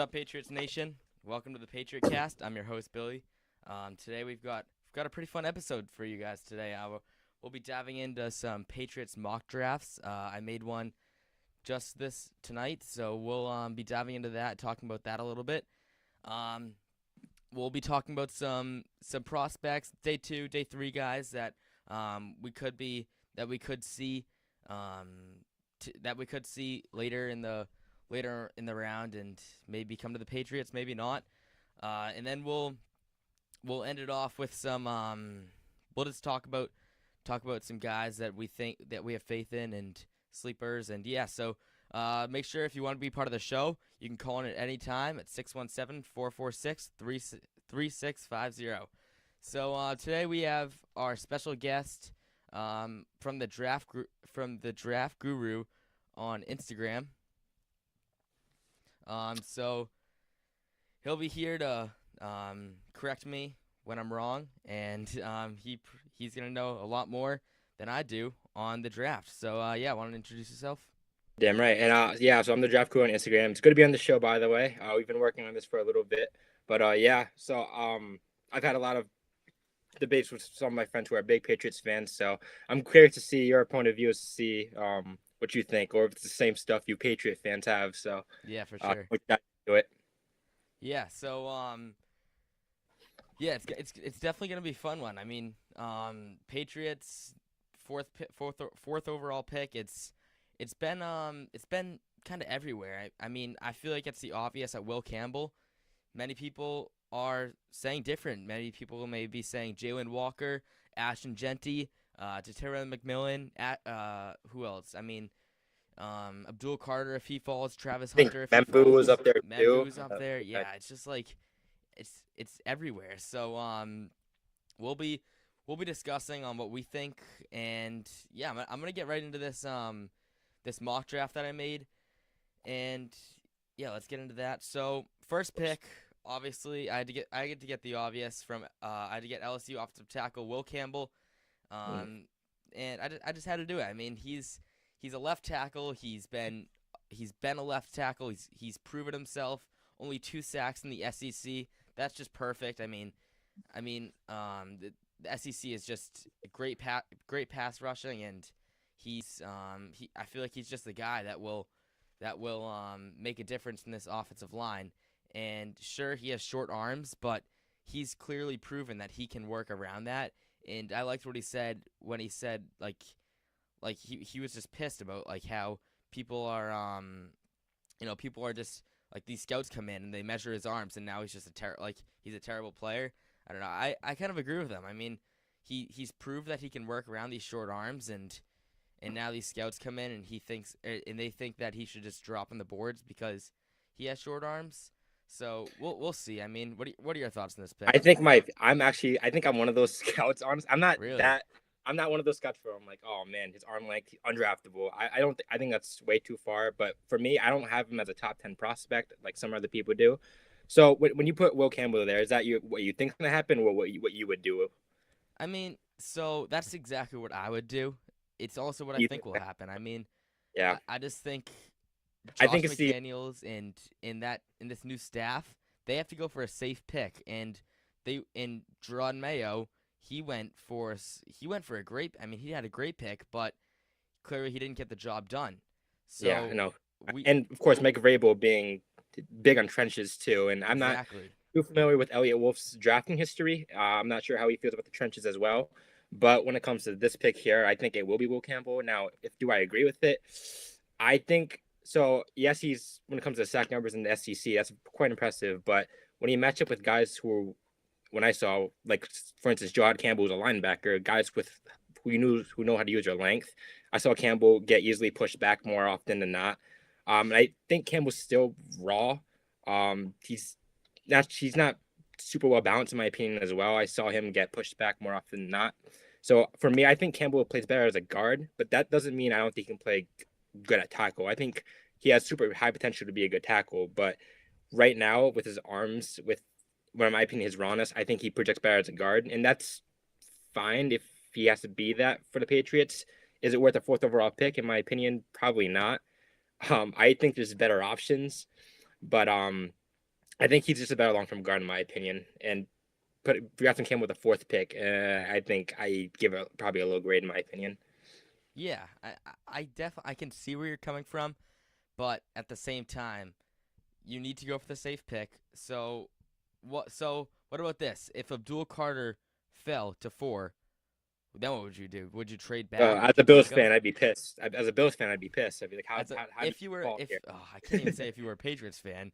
up, Patriots Nation? Welcome to the Patriot Cast. I'm your host, Billy. Today we've got a pretty fun episode for you guys today. We'll be diving into some Patriots mock drafts. I made one just this tonight, so we'll be diving into that, talking about that a little bit. We'll be talking about some prospects, day 2, day 3 guys that we could see later in the round and maybe come to the Patriots, maybe not. And then we'll end it off with some we'll just talk about some guys that we think that we have faith in and sleepers, and so make sure if you want to be part of the show, you can call in at any time at 617-446-3650. So today we have our special guest from the TheDraftGuru on Instagram. So he'll be here to correct me when I'm wrong, and he's gonna know a lot more than I do on the draft. So want to introduce yourself? Damn right. And so I'm the Draft Crew on Instagram. It's good to be on the show, by the way. We've been working on this for a little bit, but So I've had a lot of debates with some of my friends who are big Patriots fans. So I'm curious to see your point of view, to see what you think, or if it's the same stuff you Patriot fans have. So yeah, for sure. Do it. Yeah. So it's definitely gonna be a fun one. I mean, Patriots fourth overall pick. It's been kind of everywhere. I mean, I feel like it's the obvious at Will Campbell. Many people are saying different. Many people may be saying Jalen Walker, Ashton Genty, Tatera McMillan. Who else? I mean, Abdul Carter if he falls, Travis Hunter if he falls. Membu's up there too. Membu's up there. Yeah, it's just like it's everywhere. So we'll be discussing on what we think, and I'm gonna get right into this this mock draft that I made, and let's get into that. So first pick, obviously I had to get the obvious from I had to get LSU offensive tackle Will Campbell, and I just had to do it. I mean, he's a left tackle. He's been a left tackle. He's proven himself. Only 2 sacks in the SEC. That's just perfect. I mean, the SEC is just great pass rushing, and I feel like he's just the guy that will make a difference in this offensive line. And sure, he has short arms, but he's clearly proven that he can work around that. And I liked what he said when he said like he was just pissed about like how people are people are just like, these scouts come in and they measure his arms, and now he's just he's a terrible player. I don't know. I kind of agree with him. I mean, he's proved that he can work around these short arms, and now these scouts come in and they think that he should just drop on the boards because he has short arms. So we'll see. I mean, what are your thoughts on this pick? I think I'm one of those scouts. Honestly, I'm not really? I'm not one of those scouts where I'm like, oh man, his arm length undraftable. I think that's way too far. But for me, I don't have him as a top 10 prospect like some other people do. So when you put Will Campbell there, is that what you think is gonna happen, or what you would do? I mean, so that's exactly what I would do. It's also what I think will happen. I mean, yeah, I just think I Josh think it's McDaniels and in this new staff, they have to go for a safe pick, and Jerron Mayo, he went for a great. I mean, he had a great pick, but clearly he didn't get the job done. So yeah, I know. And of course, Mike Vrabel being big on trenches too, and I'm not too familiar with Elliott Wolf's drafting history. I'm not sure how he feels about the trenches as well. But when it comes to this pick here, I think it will be Will Campbell. Now, do I agree with it? I think so. Yes, when it comes to sack numbers in the SEC, that's quite impressive. But when you match up with guys who when I saw, like, for instance, Jawad Campbell was a linebacker, guys who know how to use their length, I saw Campbell get easily pushed back more often than not. And I think Campbell's still raw. He's not super well balanced in my opinion as well. I saw him get pushed back more often than not. So for me, I think Campbell plays better as a guard, but that doesn't mean I don't think he can play good at tackle. I think he has super high potential to be a good tackle, but right now with his arms, with, in my opinion, his rawness, I think he projects better as a guard, and that's fine if he has to be that for the Patriots. Is it worth a 4th overall pick? In my opinion, probably not. I think there's better options, but I think he's just a better long-term guard in my opinion. And drafting him with a fourth pick, I think I give it probably a low grade in my opinion. Yeah, I definitely I can see where you're coming from, but at the same time, you need to go for the safe pick. So what about this? If Abdul Carter fell to 4, then what would you do? Would you trade back? As Would a you Bills take him? fan, I'd be pissed. As a Bills fan, I'd be pissed. I'd be like, As a how did if you you were fall if here? oh, I can't even say if you were a Patriots fan.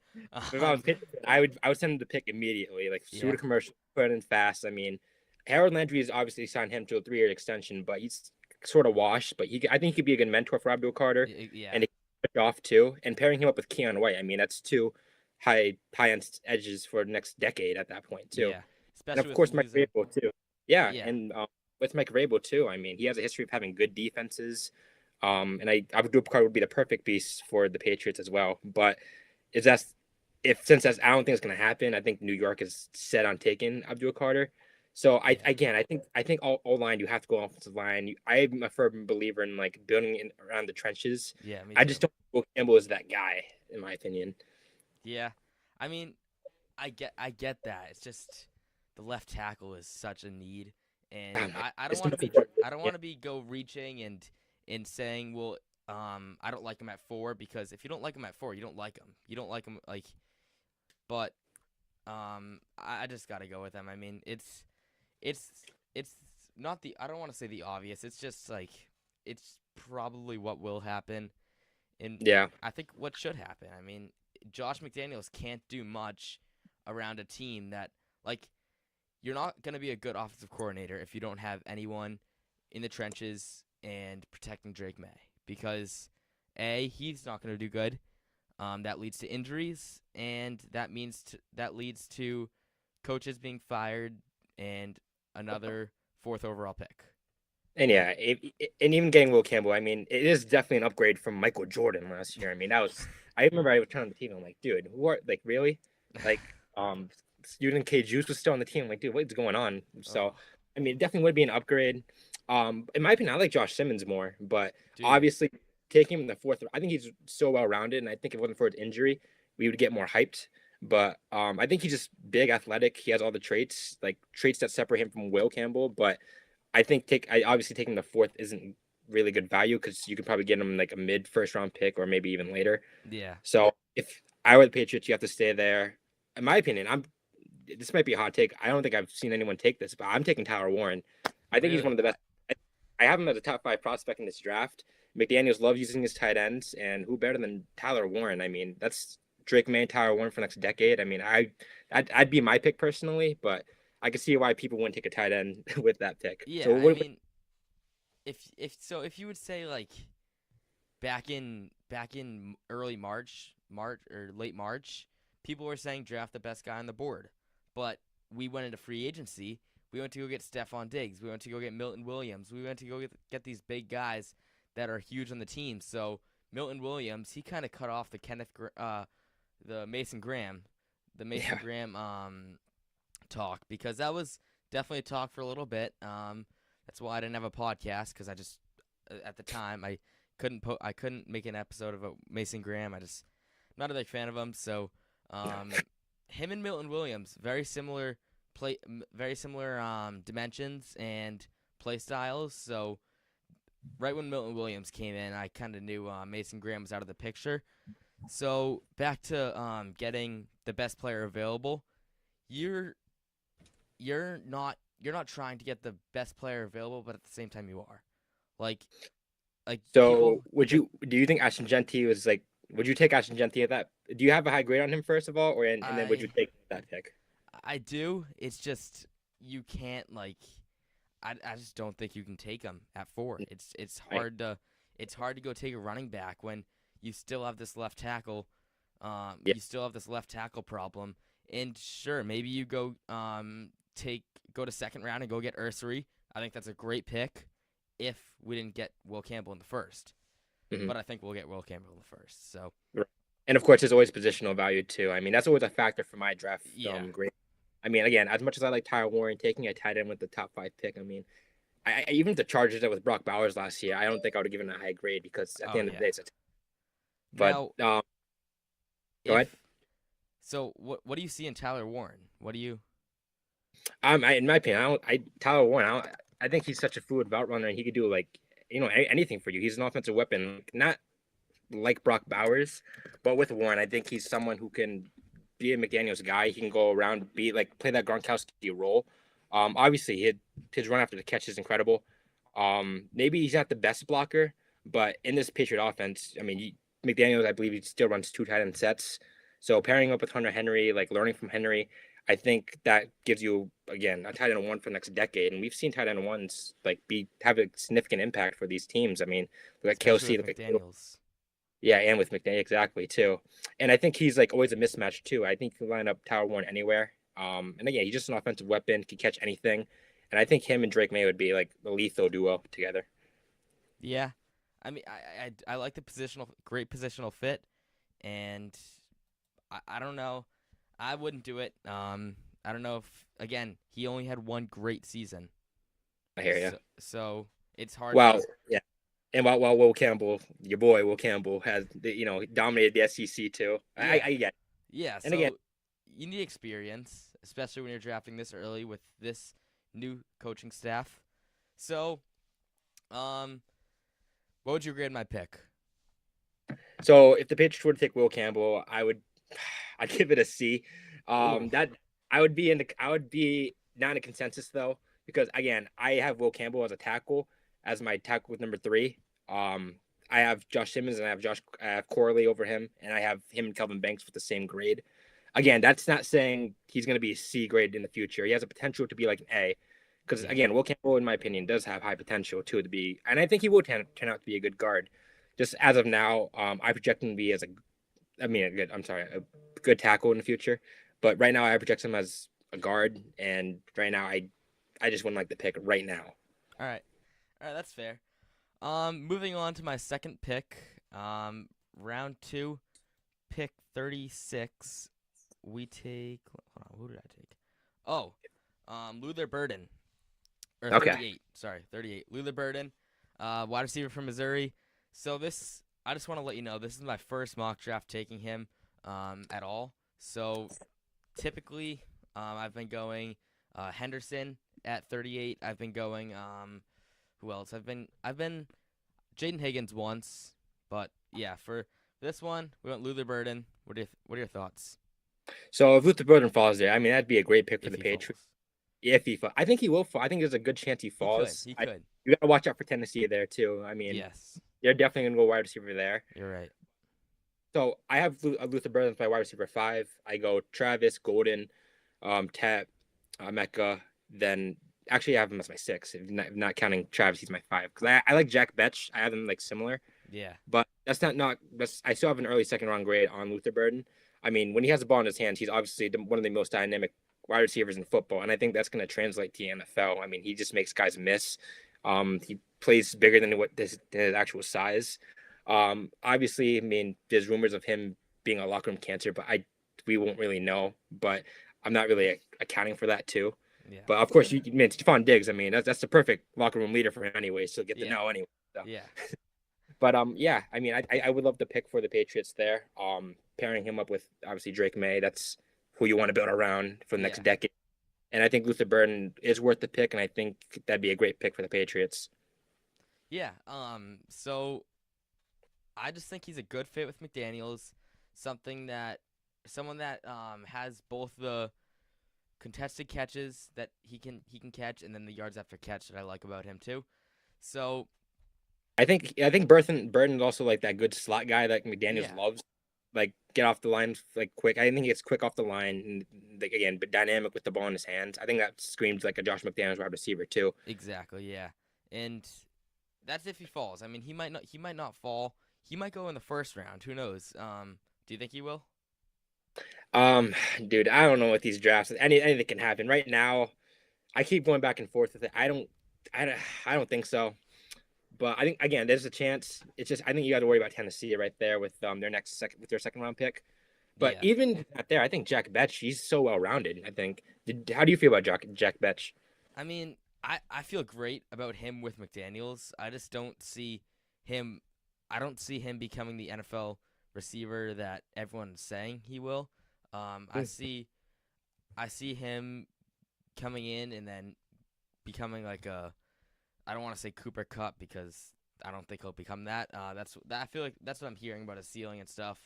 If I was Patriots fan, I would send him the pick immediately. Like shoot Yeah, a commercial, put it in fast. I mean, Harold Landry has obviously signed him to a 3-year extension, but he's sort of washed. But I think he could be a good mentor for Abdul Carter, yeah, and he can push off too. And pairing him up with Keon White, I mean, that's two high end edges for the next decade at that point too. yeah. And Especially of with course, Mike losing. Vrabel too. Yeah, Yeah, and with Mike Vrabel too. I mean, he has a history of having good defenses. And Abdul Carter would be the perfect piece for the Patriots as well. But is that if since that's I don't think it's going to happen. I think New York is set on taking Abdul Carter. So yeah, I think all line you have to go offensive line. I'm a firm believer in like building in around the trenches. yeah. Me I too. just don't think Will Campbell is that guy in my opinion. Yeah, I mean, I get that. It's just the left tackle is such a need, and Oh my, I don't it's too want to much. be I don't Yeah, want to be go reaching and saying, well, I don't like him at 4, because if you don't like him at 4, you don't like him. You don't like him like, but I just gotta go with him. I mean, it's it's not the I don't want to say the obvious. It's just like it's probably what will happen, and yeah. I think what should happen. I mean, Josh McDaniels can't do much around a team that, like, you're not going to be a good offensive coordinator if you don't have anyone in the trenches and protecting Drake May, because A, he's not going to do good. That leads to injuries, and that leads to coaches being fired and another fourth overall pick. And yeah, and even getting Will Campbell, I mean, it is definitely an upgrade from Michael Jordan last year. I mean, that was I remember I was turning on the team. I'm like, dude, who are like really? Like, student K Juice was still on the team. I'm like, dude, what's going on? So, Oh, I mean, it definitely would be an upgrade. In my opinion, I like Josh Simmons more, but dude. obviously taking him in the fourth, I think he's so well rounded, and I think if it wasn't for his injury, we would get more hyped. But I think he's just big, athletic. He has all the traits, like traits that separate him from Will Campbell, but I obviously taking the fourth isn't really good value because you could probably get him like a mid first round pick or maybe even later. Yeah. So if I were the Patriots, you have to stay there. In my opinion, this might be a hot take. I don't think I've seen anyone take this, but I'm taking Tyler Warren. I think he's one Really? of the best. I have him as a top 5 prospect in this draft. McDaniels loves using his tight ends, and who better than Tyler Warren? I mean, that's Drake May, Tyler Warren for the next decade. I mean, I'd be my pick personally, but I can see why people wouldn't take a tight end with that pick. Yeah, So I what? mean, if you would say, like, back in early March or late March, people were saying draft the best guy on the board. But we went into free agency. We went to go get Stephon Diggs. We went to go get Milton Williams. We went to go get these big guys that are huge on the team. So Milton Williams, he kind of cut off the Mason Graham, Yeah, talk, because that was definitely a talk for a little bit. That's why I didn't have a podcast, because I just at the time I couldn't make an episode of Mason Graham. Not a big fan of him. So him and Milton Williams, very similar dimensions and play styles. So right when Milton Williams came in, I kind of knew Mason Graham was out of the picture. So back to getting the best player available. You're you're not trying to get the best player available, but at the same time you are. Like so people do you think Ashton Genty was like? Would you take Ashton Genty at that? Do you have a high grade on him first of all, and then would you I take that pick? I do. It's just you can't, like, I just don't think you can take him at 4. I It's hard to go take a running back when you still have this left tackle. Yeah, You still have this left tackle problem. And sure, maybe you go to second round and go get Ursary. I think that's a great pick if we didn't get Will Campbell in the first. mhm. But I think we'll get Will Campbell in the first. So Right. And of course, there's always positional value too. I mean, that's always a factor for my draft yeah. grade. I mean, again, as much as I like Tyler Warren, taking a tight end with the top 5 pick, I mean, even if the Chargers did with Brock Bowers last year, I don't think I would have given it a high grade because at the Oh end of the yeah. day, it's a. But Now go ahead. if So what do you see in Tyler Warren? What do you? In my opinion, Tyler Warren. I think he's such a fluid route runner, and he could do like anything for you. He's an offensive weapon, not like Brock Bowers, but with Warren, I think he's someone who can be a McDaniel's guy. He can go around, be like play that Gronkowski role. Obviously, his run after the catch is incredible. Maybe he's not the best blocker, but in this Patriot offense, I mean, McDaniel's, I believe he still runs two tight end sets. So pairing up with Hunter Henry, like learning from Henry, I think that gives you again a tight end one for the next decade. And we've seen tight end ones like have a significant impact for these teams. I mean, look at Especially Kelsey, with look at McDaniel's. yeah, and with McDaniel exactly too. And I think he's like always a mismatch too. I think he can line up Tower Warren anywhere. And again, he's just an offensive weapon, can catch anything. And I think him and Drake May would be like a lethal duo together. Yeah, I mean, I like the great positional fit, and I don't know, I wouldn't do it. I don't know if again he only had one great season, I hear you. so it's hard. Wow. Yeah. And while Will Campbell, your boy Will Campbell, has dominated the SEC too. Yeah, I get. It. yeah. And again, So you need experience, especially when you're drafting this early with this new coaching staff. So, what would you grade my pick? so if the Patriots were to take Will Campbell, I'd give it a C. Ooh, That I would be not in a consensus though, because again, I have Will Campbell as a tackle, as my tackle with number 3. Um, I have Josh Simmons and I have Corley over him, and I have him and Kelvin Banks with the same grade. Again, that's not saying he's going to be a C grade in the future. He has a potential to be like an A, because yeah, again, Will Campbell, in my opinion, does have high potential too to be, and I think he will turn out to be a good guard. Just as of now, I project him to be a good tackle in the future. But right now, I project him as a guard, and right now, I just wouldn't like the pick right now. all right, all right, that's fair. Moving on to my second pick. Round two, pick 36. We take. Hold on, who did I take? Oh, Luther Burden, or Okay. 38. Sorry, 38. Luther Burden, wide receiver from Missouri. So this, I just want to let you know, this is my first mock draft taking him, at all. So typically, I've been going, Henderson at 38. I've been going, who else? I've been Jaden Higgins once, but yeah, for this one, we went Luther Burden. What are your thoughts So if Luther Burden falls there, I mean, that'd be a great pick for if the he Patriots. falls? If he fall, I think he will fall. I think there's a good chance he He could. falls. He could. You got to watch out for Tennessee there too. I mean, Yes, they're definitely going to go wide receiver there. you're right. So I have Luther Burden as my wide receiver 5. I go Travis, Golden, Tap, Mecca. Then actually I have him as my 6. If not counting Travis, he's my 5. Because I like Jack Betch. I have them like similar. Yeah, But I still have an early second round grade on Luther Burden. I mean, when he has the ball in his hands, he's obviously one of the most dynamic wide receivers in football, and I think that's going to translate to the NFL. I mean, he just makes guys miss. He plays bigger than his actual size. Obviously, I mean, there's rumors of him being a locker room cancer, but we won't really know. But I'm not really accounting for that too. yeah, But of course, you mean Stephon Diggs. I mean, that's the perfect locker room leader for him anyway. So get to yeah, know anyway. So. yeah, But yeah, I mean, I would love to pick for the Patriots there. Pairing him up with obviously Drake May, that's who you want to build around for the next yeah, decade. And I think Luther Burden is worth the pick, and I think that'd be a great pick for the Patriots. yeah. So I just think he's a good fit with McDaniel's. Something that, someone that has both the contested catches that he can catch, and then the yards after catch that I like about him too. So I think Burton is also like that good slot guy that McDaniel's yeah, loves. Like get off the line like quick. I think he gets quick off the line and like, again, but dynamic with the ball in his hands. I think that screams like a Josh McDaniels wide receiver too. exactly, yeah. And that's if he falls. I mean, he might not fall. He might go in the first round. Who knows? Do you think he will? Um, dude, I don't know what these drafts. Anything can happen. Right now, I keep going back and forth with it. I don't think so. But I think again, there's a chance. It's just I think you got to worry about Tennessee right there with their second round pick. But Yeah. even not there, I think Jack Betch, he's so well rounded. I think. How do you feel about Jack Betch? I mean, I feel great about him with McDaniels. I just don't see him. I don't see him becoming the NFL receiver that everyone's saying he will. I see him coming in and then becoming like a, I don't want to say Cooper Cup because I don't think he'll become that. I feel like that's what I'm hearing about his ceiling and stuff.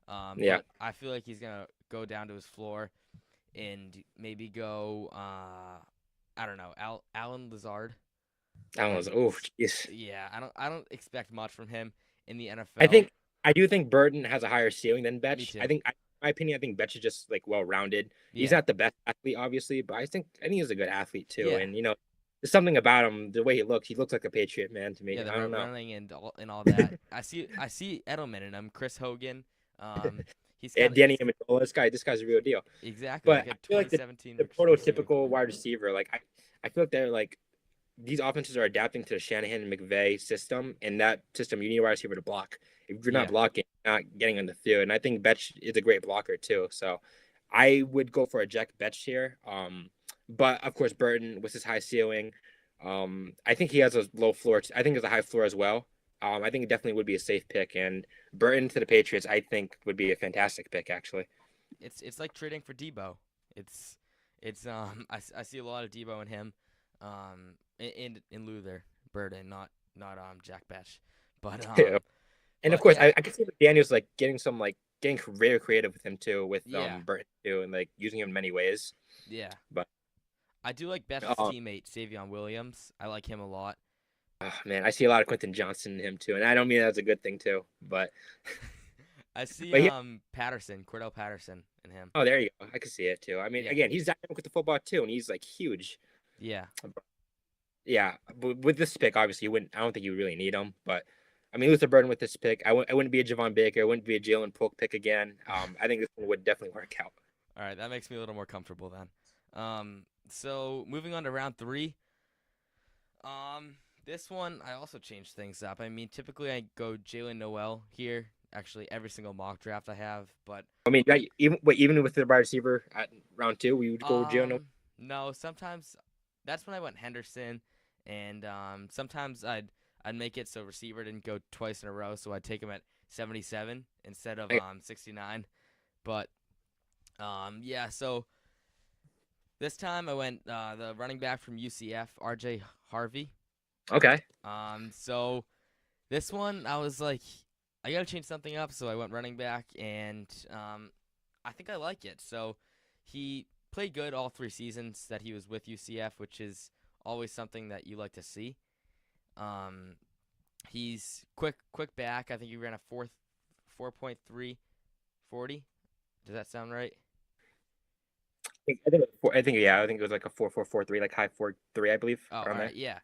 Yeah. But I feel like he's gonna go down to his floor and maybe go. I don't know, Alan Lazard. I was, Like, oh, jeez. yeah, I don't expect much from him in the I NFL. think I do think Burton has a higher ceiling than Me Betch. too. In my opinion, I think Betch is just like well rounded. He's Yeah, not the best athlete, obviously, but I think he's a good athlete too. yeah, And there's something about him, the way he looks. He looks like a Patriot man to yeah. me. The I don't know. running and all that. I see Edelman in him. Chris Hogan. He's And kind of Danny Amendola, this guy's a real deal. exactly But like a I feel like the 2017 the receiving prototypical core. wide receiver, like I feel like they're like these offenses are adapting to the Shanahan and McVay system, and that system you need a wide receiver to block. If you're not Yeah, blocking, you're not getting on the field. And I think Betch is a great blocker too. So I would go for a Jack Betch here. But of course Burton with his high ceiling, I think he has a low floor. I think there's a high floor as well. I think it definitely would be a safe pick, and Burton to the Patriots, I think, would be a fantastic pick actually. it's like trading for Debo. It's I see a lot of Debo in him. In Luther Burden, not Jack Besh, but Yeah. And of course, yeah, I could see Daniels like getting very creative with him too, with yeah, Burton too, and like using him in many ways. yeah. But I do like Besh's teammate Savion Williams. I like him a lot. oh, man, I see a lot of Quentin Johnson in him too, and I don't mean that's a good thing too. But I see but yeah, Cordell Patterson in him. oh there you go, I can see it too. I mean, Yeah, again, he's dynamic with the football too, and he's like huge. yeah. Yeah, but with this pick, obviously, you wouldn't. I don't think you really need him, but. I mean, Luther Burden with this pick, I wouldn't be a Javon Baker. I wouldn't be a Jalen Polk pick again. I think this one would definitely work out. All right, that makes me a little more comfortable then. So moving on to round 3. This one I also changed things up. I mean, typically I go Jalen Noel here. Actually, every single mock draft I have, but I mean, even with the wide receiver at round 2, we would go Jalen. no. Sometimes that's when I went Henderson, and sometimes I'd make it so receiver didn't go twice in a row, so I'd take him at 77 instead of 69. But yeah, so this time I went the running back from UCF, RJ Harvey. Okay. So this one I was like, I gotta change something up, so I went running back, and I think I like it. So he played good all 3 seasons that he was with UCF, which is always something that you like to see. He's quick back. I think he ran a 4.3 40. Does that sound right? I think it was like a 4.443, like high 4.3, I believe, Oh, all around there. right, yeah.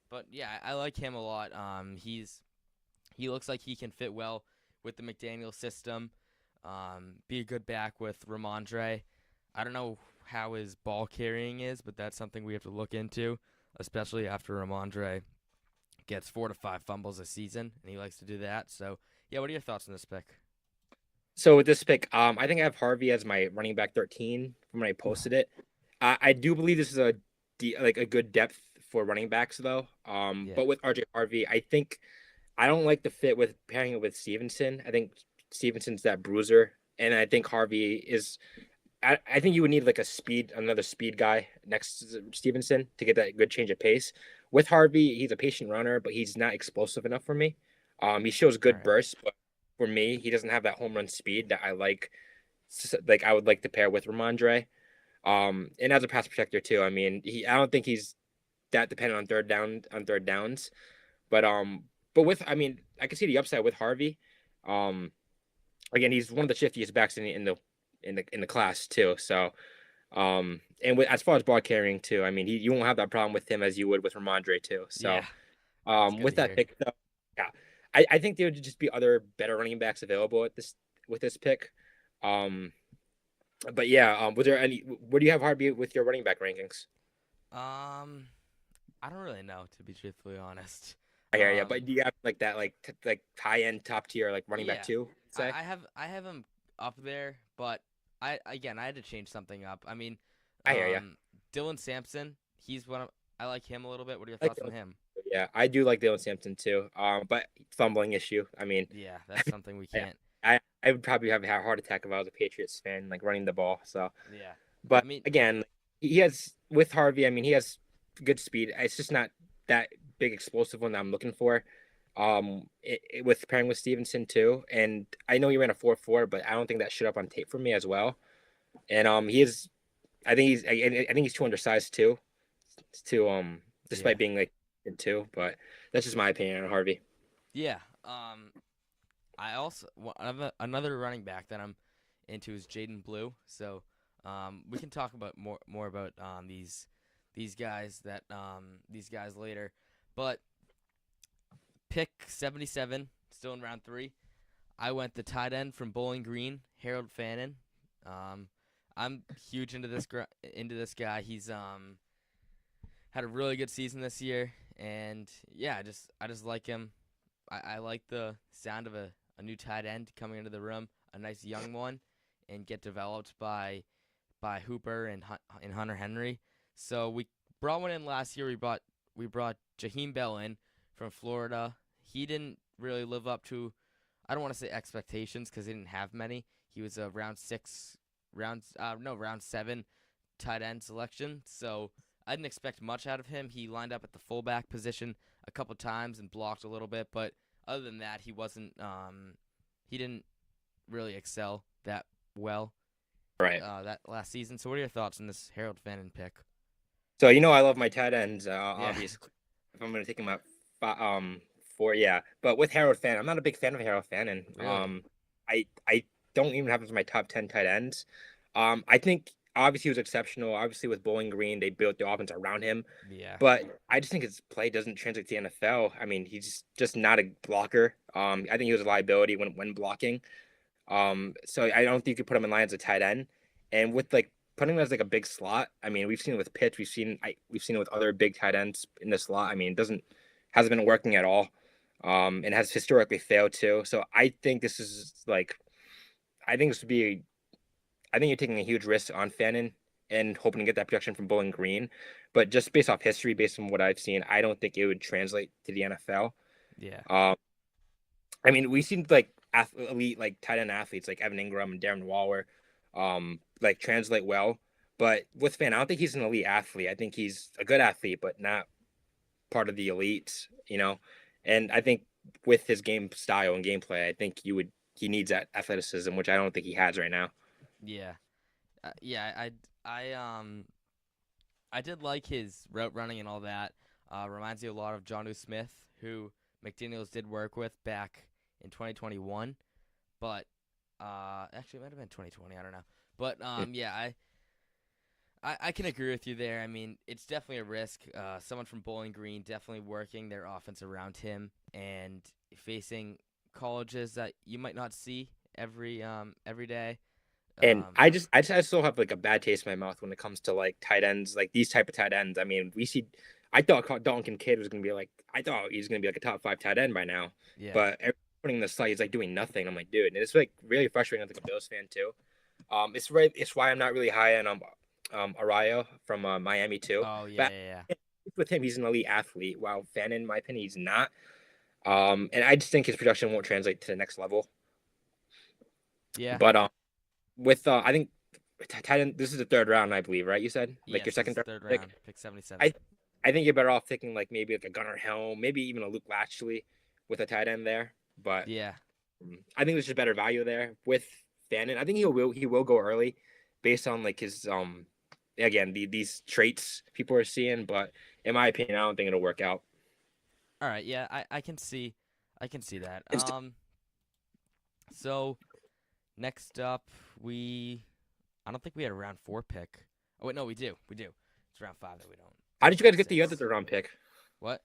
But yeah, I like him a lot. He looks like he can fit well with the McDaniel system. Be a good back with Ramondre. I don't know how his ball carrying is, but that's something we have to look into, especially after Ramondre gets 4 to 5 fumbles a season, and he likes to do that. So, yeah, what are your thoughts on this pick? So with this pick, I think I have Harvey as my running back 13 from when I posted it. I do believe this is like a good depth for running backs though. Yeah. But with RJ Harvey, I don't like the fit with pairing it with Stevenson. I think Stevenson's that bruiser, and I think Harvey is. I think you would need like another speed guy next to Stevenson to get that good change of pace. With Harvey, he's a patient runner, but he's not explosive enough for me. He shows All good right. bursts, but for me, he doesn't have that home run speed that I like. Like I would like to pair with Ramondre. And as a pass protector too. I mean, I don't think he's that dependent on third downs. But with I can see the upside with Harvey. Um, Again, he's one of the shiftiest backs in the class too. So, and as far as ball carrying too, I mean, you won't have that problem with him as you would with Ramondre too. Yeah, So, that's good with to that hear. pick though, yeah, I think there would just be other better running backs available with this pick. Um, but yeah, was there any? Where do you have Harvey with your running back rankings? Um, I don't really know, to be truthfully honest. I hear you, but Um, do you have like that like high end top tier like running back yeah, too? Say. I have him up there, but I had to change something up. I mean, I hear you. Dylan Sampson, he's one of I like him a little bit. What are your I like thoughts on him? Yeah, I do like Dylan Sampson too. But fumbling issue. I mean, Yeah, that's something we yeah, can't I would probably have a heart attack if I was a Patriots fan, like running the ball. So, Yeah. I but mean, again, he has with Harvey. I mean, he has good speed. It's just not that big explosive one that I'm looking for. With pairing with Stevenson too, and I know he ran a 4.4, but I don't think that showed up on tape for me as well. And he is. I think he's too undersized too. To yeah. despite being like two, but that's just my opinion on Harvey. Yeah. I also I have another running back that I'm into is Jaden Blue. So, we can talk about more about these guys later. But pick 77, still in round 3. I went the tight end from Bowling Green, Harold Fannin. Um, I'm huge into this guy. He's had a really good season this year, and yeah, I just like him. I like the sound of a new tight end coming into the room, a nice young one, and get developed by Hooper and Hunter Henry. So we brought one in last year. We brought Jaheim Bell in from Florida. He didn't really live up to, I don't want to say expectations because he didn't have many. He was a round 7 tight end selection. So I didn't expect much out of him. He lined up at the fullback position a couple times and blocked a little bit, but other than that, he didn't really excel that well Right. that last season. So what are your thoughts on this Harold Fannin pick? So I love my tight ends. Yeah. Obviously, if I'm gonna take him at 4, yeah. But with Harold Fannin, I'm not a big fan of Harold Fannin. Really? I don't even have him as my top 10 tight ends. I think obviously he was exceptional. Obviously with Bowling Green, they built the offense around him. Yeah. But I just think his play doesn't translate to the NFL. I mean, he's just not a blocker. I think he was a liability when blocking. So I don't think you could put him in line as a tight end. And with like putting him as like a big slot, I mean, we've seen it with Pitts, we've seen it with other big tight ends in the slot. I mean, it hasn't been working at all. And has historically failed too. So I think this is like I think this would be I think you're taking a huge risk on Fannin and hoping to get that production from Bowling Green. But just based off history, based on what I've seen, I don't think it would translate to the NFL. Yeah. Um, I mean, we've seen like elite like tight end athletes like Evan Ingram and Darren Waller, like translate well. But with Fan, I don't think he's an elite athlete. I think he's a good athlete, but not part of the elites. And I think with his game style and gameplay, I think he needs that athleticism, which I don't think he has right now. Yeah. Yeah. I did like his route running and all that. Reminds me a lot of Jonnu Smith, who McDaniels did work with back in 2021. But actually, it might have been 2020. I don't know. But yeah, I can agree with you there. I mean, it's definitely a risk. Someone from Bowling Green definitely working their offense around him and facing colleges that you might not see every day. And I still have like a bad taste in my mouth when it comes to like tight ends, like these type of tight ends. I mean, I thought Dalton Kidd was gonna be like, I thought he's gonna be like a top 5 tight end by now, Yeah. but putting the site, he's like doing nothing. I'm like, dude, and it's like really frustrating as like a Bills fan too. It's why I'm not really high on Arroyo from Miami too. Oh yeah, But yeah, yeah. with him, he's an elite athlete. While Fannin, in my opinion, he's not. And I just think his production won't translate to the next level. Yeah. But with I think tight end, this is the 3rd round, I believe, right? You said like your Yes, this second is third third pick. round, pick 77. I think you're better off taking like maybe like a Gunnar Helm, maybe even a Luke Latchley with a tight end there. But Yeah. I think there's just better value there with Fannin. I think he will go early based on like his again these traits people are seeing. But in my opinion, I don't think it'll work out. All right. Yeah, I can see that. It's So next up, I don't think we had a round 4 pick. Oh wait, no, we do. We do. It's round 5 that we don't. How did you guys Round get the other 6. 3rd round pick? What?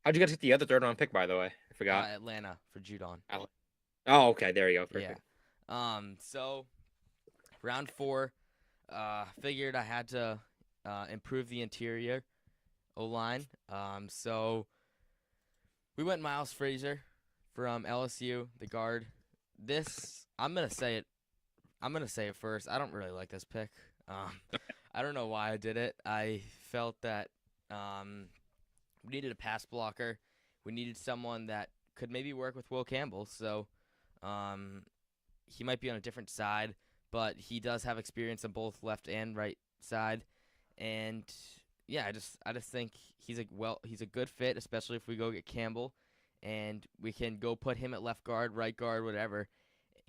How'd you guys get the other 3rd round pick, by the way? I forgot. Atlanta for Judon. Oh, okay. There you go. Yeah. Perfect. So round 4, figured I had to improve the interior O-line. So we went Miles Frazier from LSU, the guard. I'm gonna say it. I'm gonna say it first. I don't really like this pick. I don't know why I did it. I felt that we needed a pass blocker. We needed someone that could maybe work with Will Campbell. So he might be on a different side, but he does have experience on both left and right side. And yeah, I just think he's a good fit, especially if we go get Campbell, and we can go put him at left guard, right guard, whatever,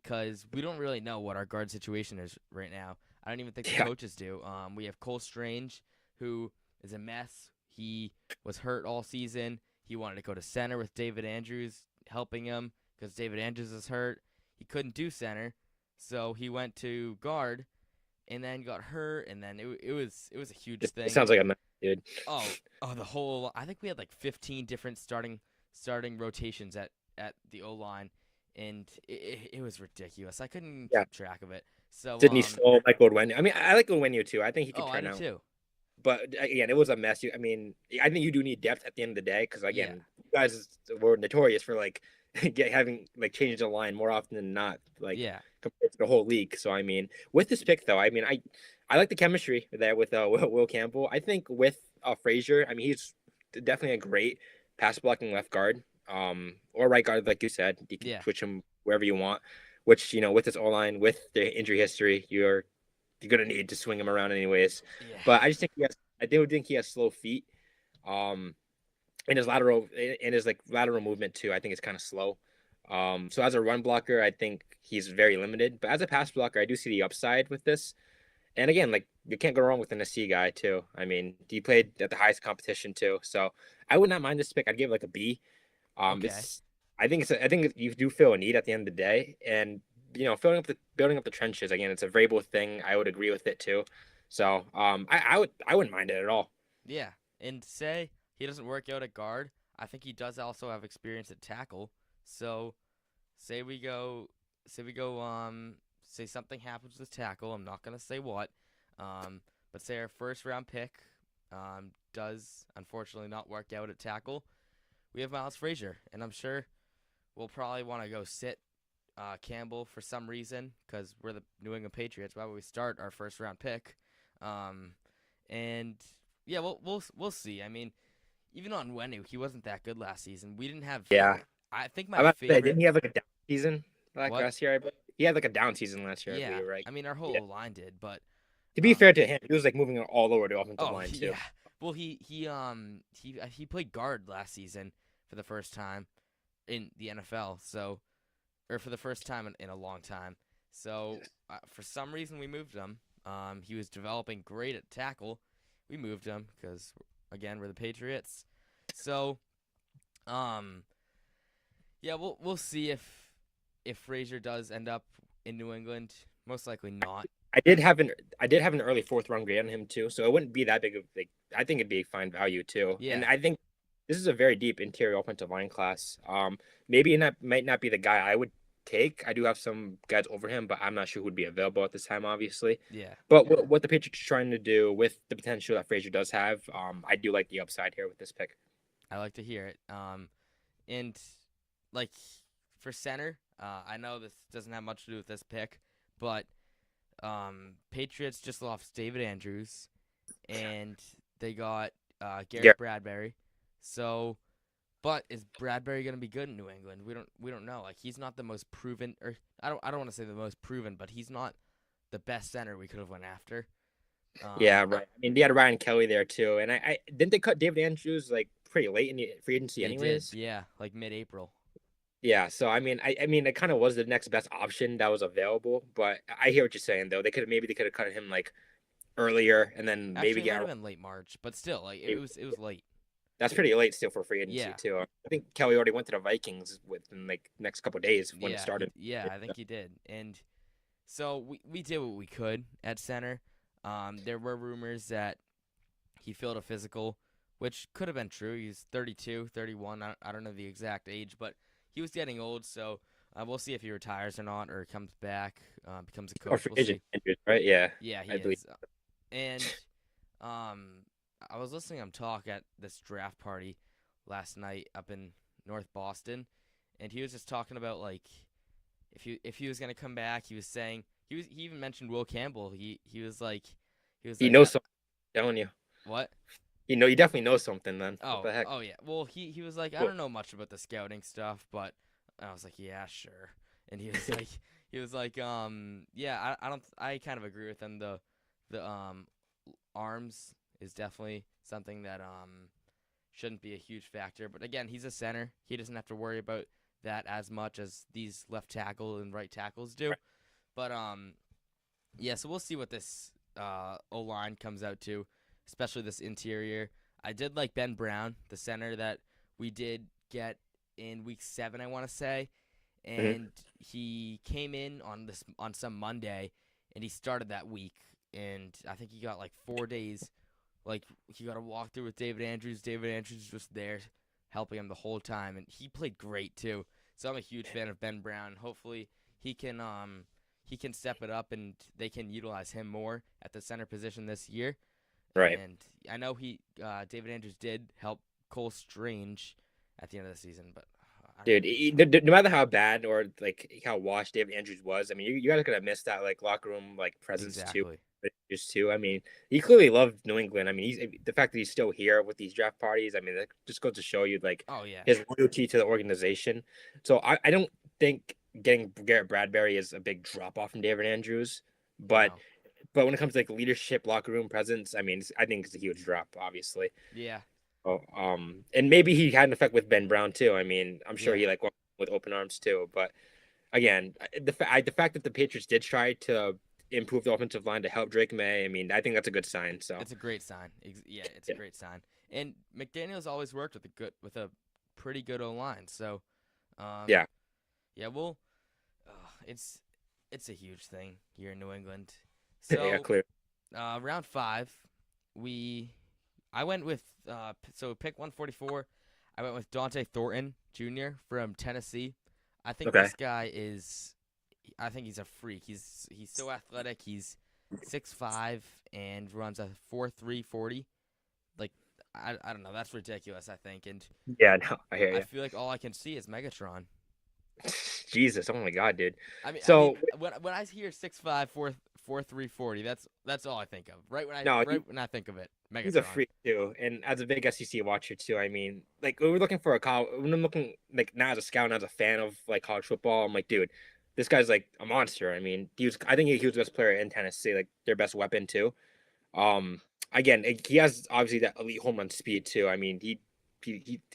because we don't really know what our guard situation is right now. I don't even think the Yeah. coaches do. We have Cole Strange, who is a mess. He was hurt all season. He wanted to go to center with David Andrews helping him because David Andrews is hurt. He couldn't do center, so he went to guard, and then got hurt, and then it was a huge It thing. sounds like a mess, dude. Oh, the whole. I think we had like 15 different starting rotations at the O line, and it was ridiculous. I couldn't Yeah. keep track of it. So Didn't he stole Michael Onwenu? I mean, I like Onwenu too. I think he could I turn do out. too. But again, it was a mess. I mean, I think you do need depth at the end of the day because Yeah. again, you guys were notorious for like having like changed the line more often than not, like Yeah. compared to the whole league. So I mean, with this pick though, I mean, I like the chemistry there with Will Campbell. I think with Frazier, I mean, he's definitely a great pass blocking left guard, or right guard, like you said. You can Yeah. switch him wherever you want. Which with this O line, with the injury history, you're gonna need to swing him around anyways. Yeah. But I do think he has slow feet. In his lateral movement too, I think it's kind of slow. So as a run blocker, I think he's very limited. But as a pass blocker, I do see the upside with this. And again, like you can't go wrong with an SC guy too. I mean, he played at the highest competition too, so I would not mind this pick. I'd give it like a B. Okay. I think you do feel a need at the end of the day, and building up the trenches again. It's a Vrabel thing. I would agree with it too. So I wouldn't mind it at all. Yeah. And say he doesn't work out at guard. I think he does also have experience at tackle. So say we go say something happens with tackle. I'm not gonna say what. But say our first round pick does unfortunately not work out at tackle. We have Miles Frazier, and I'm sure we'll probably want to go sit Campbell for some reason because we're the New England Patriots. Why would we start our first round pick? And yeah, we'll see. I mean, even on Onwenu, he wasn't that good last season. We didn't have. Yeah, I think I my about to say, favorite. didn't he have like a down season What? last year? He had like a down season last year. I Yeah, believe, right? I mean our whole line did, but To be fair to him, he was like moving all over the offensive oh line too. yeah. Well, he played guard last season for the first time in the NFL. So, or for the first time in a long time. So for some reason we moved him. He was developing great at tackle. We moved him because again we're the Patriots. So, yeah, we'll see if Frazier does end up in New England. Most likely not. I did have an early fourth round grade on him too, so it wouldn't be that big of like I think it'd be fine value too. Yeah. And I think this is a very deep interior offensive line class. Maybe might not be the guy I would take. I do have some guys over him, but I'm not sure who would be available at this time, obviously. Yeah. But what the Patriots are trying to do with the potential that Frazier does have, I do like the upside here with this pick. I like to hear it. And like for center, I know this doesn't have much to do with this pick, but Patriots just lost David Andrews, and they got Garrett Bradbury. So, but is Bradbury gonna be good in New England? We don't know. Like he's not the most proven, or I don't want to say the most proven, but he's not the best center we could have went after. Yeah, right. I mean, they had Ryan Kelly there too, and I didn't they cut David Andrews like pretty late in the free agency, anyways. Did, yeah, like mid-April. Yeah, so I mean, it kind of was the next best option that was available, but I hear what you're saying though. They could have cut him like earlier, and then Actually, maybe it might have been late March, but still, like it was late. That's pretty late still for free agency too. I think Kelly already went to the Vikings within like next couple of days when it started. I think he did, and so we did what we could at center. There were rumors that he failed a physical, which could have been true. He's 32, 31. I don't know the exact age, but he was getting old, so we'll see if he retires or not, or comes back, becomes a coach. We'll see. Right? Yeah. Yeah, he is. And I was listening to him talk at this draft party last night up in North Boston, and he was just talking about like if he was gonna come back. He was saying he even mentioned Will Campbell. He was like he knows something. I'm telling you. What? You definitely know something then. Oh, what the heck? Oh yeah. Well, he was like, I don't know much about the scouting stuff, but I was like, yeah, sure. And he he was like, yeah, I kind of agree with him. The arms is definitely something that shouldn't be a huge factor. But again, he's a center. He doesn't have to worry about that as much as these left tackle and right tackles do. Right. But yeah, so we'll see what this O line comes out to, especially this interior. I did like Ben Brown, the center that we did get in week 7, I want to say, Mhm. and he came in on some Monday, and he started that week, and I think he got like 4 days. Like he got a walkthrough with David Andrews. David Andrews was there helping him the whole time, and he played great too. So I'm a huge fan of Ben Brown. Hopefully he can step it up and they can utilize him more at the center position this year. Right. And I know David Andrews did help Cole Strange at the end of the season, but I don't Dude, know. no matter how bad or like how washed David Andrews was, I mean, you guys are gonna miss that like locker room like presence too. Exactly. Just too. I mean, he clearly loved New England. I mean, the fact that he's still here with these draft parties. I mean, that just goes to show you like Oh yeah. his loyalty to the organization. So I don't think getting Garrett Bradbury is a big drop off from David Andrews, but No. when it comes to like leadership, locker room presence, I mean, I think it's a huge drop, obviously. Yeah. Oh, and maybe he had an effect with Ben Brown too. I mean, I'm sure Yeah. he like went with open arms too. But again, the fact that the Patriots did try to improve the offensive line to help Drake May, I mean, I think that's a good sign. So It's a great sign. Yeah, it's a yeah, great sign. And McDaniel's always worked with a pretty good O line. So, um, yeah, yeah, it's it's a huge thing here in New England. yeah, So, clear. round 5, we I went with so pick 144. I went with Dante Thornton Jr. from Tennessee. I think Okay, this guy is I think he's a freak. He's so athletic. He's 6'5" and runs a 4.340. Like I don't know, that's ridiculous, I think. And yeah, no, I hear I you. feel like all I can see is Megatron. Jesus, oh my God, dude. I mean, So when I hear 6'5", 4.340, that's all I think of. no, Right when I think of it, he's a Megatron. freak too, and as a big SEC watcher too. I mean, like when we're looking for a college, when I'm looking like not as a scout, not as a fan of like college football, I'm like, dude, this guy's like a monster. I mean, I think he was the best player in Tennessee, like their best weapon too. Um, again, he has obviously that elite home run speed too. I mean, he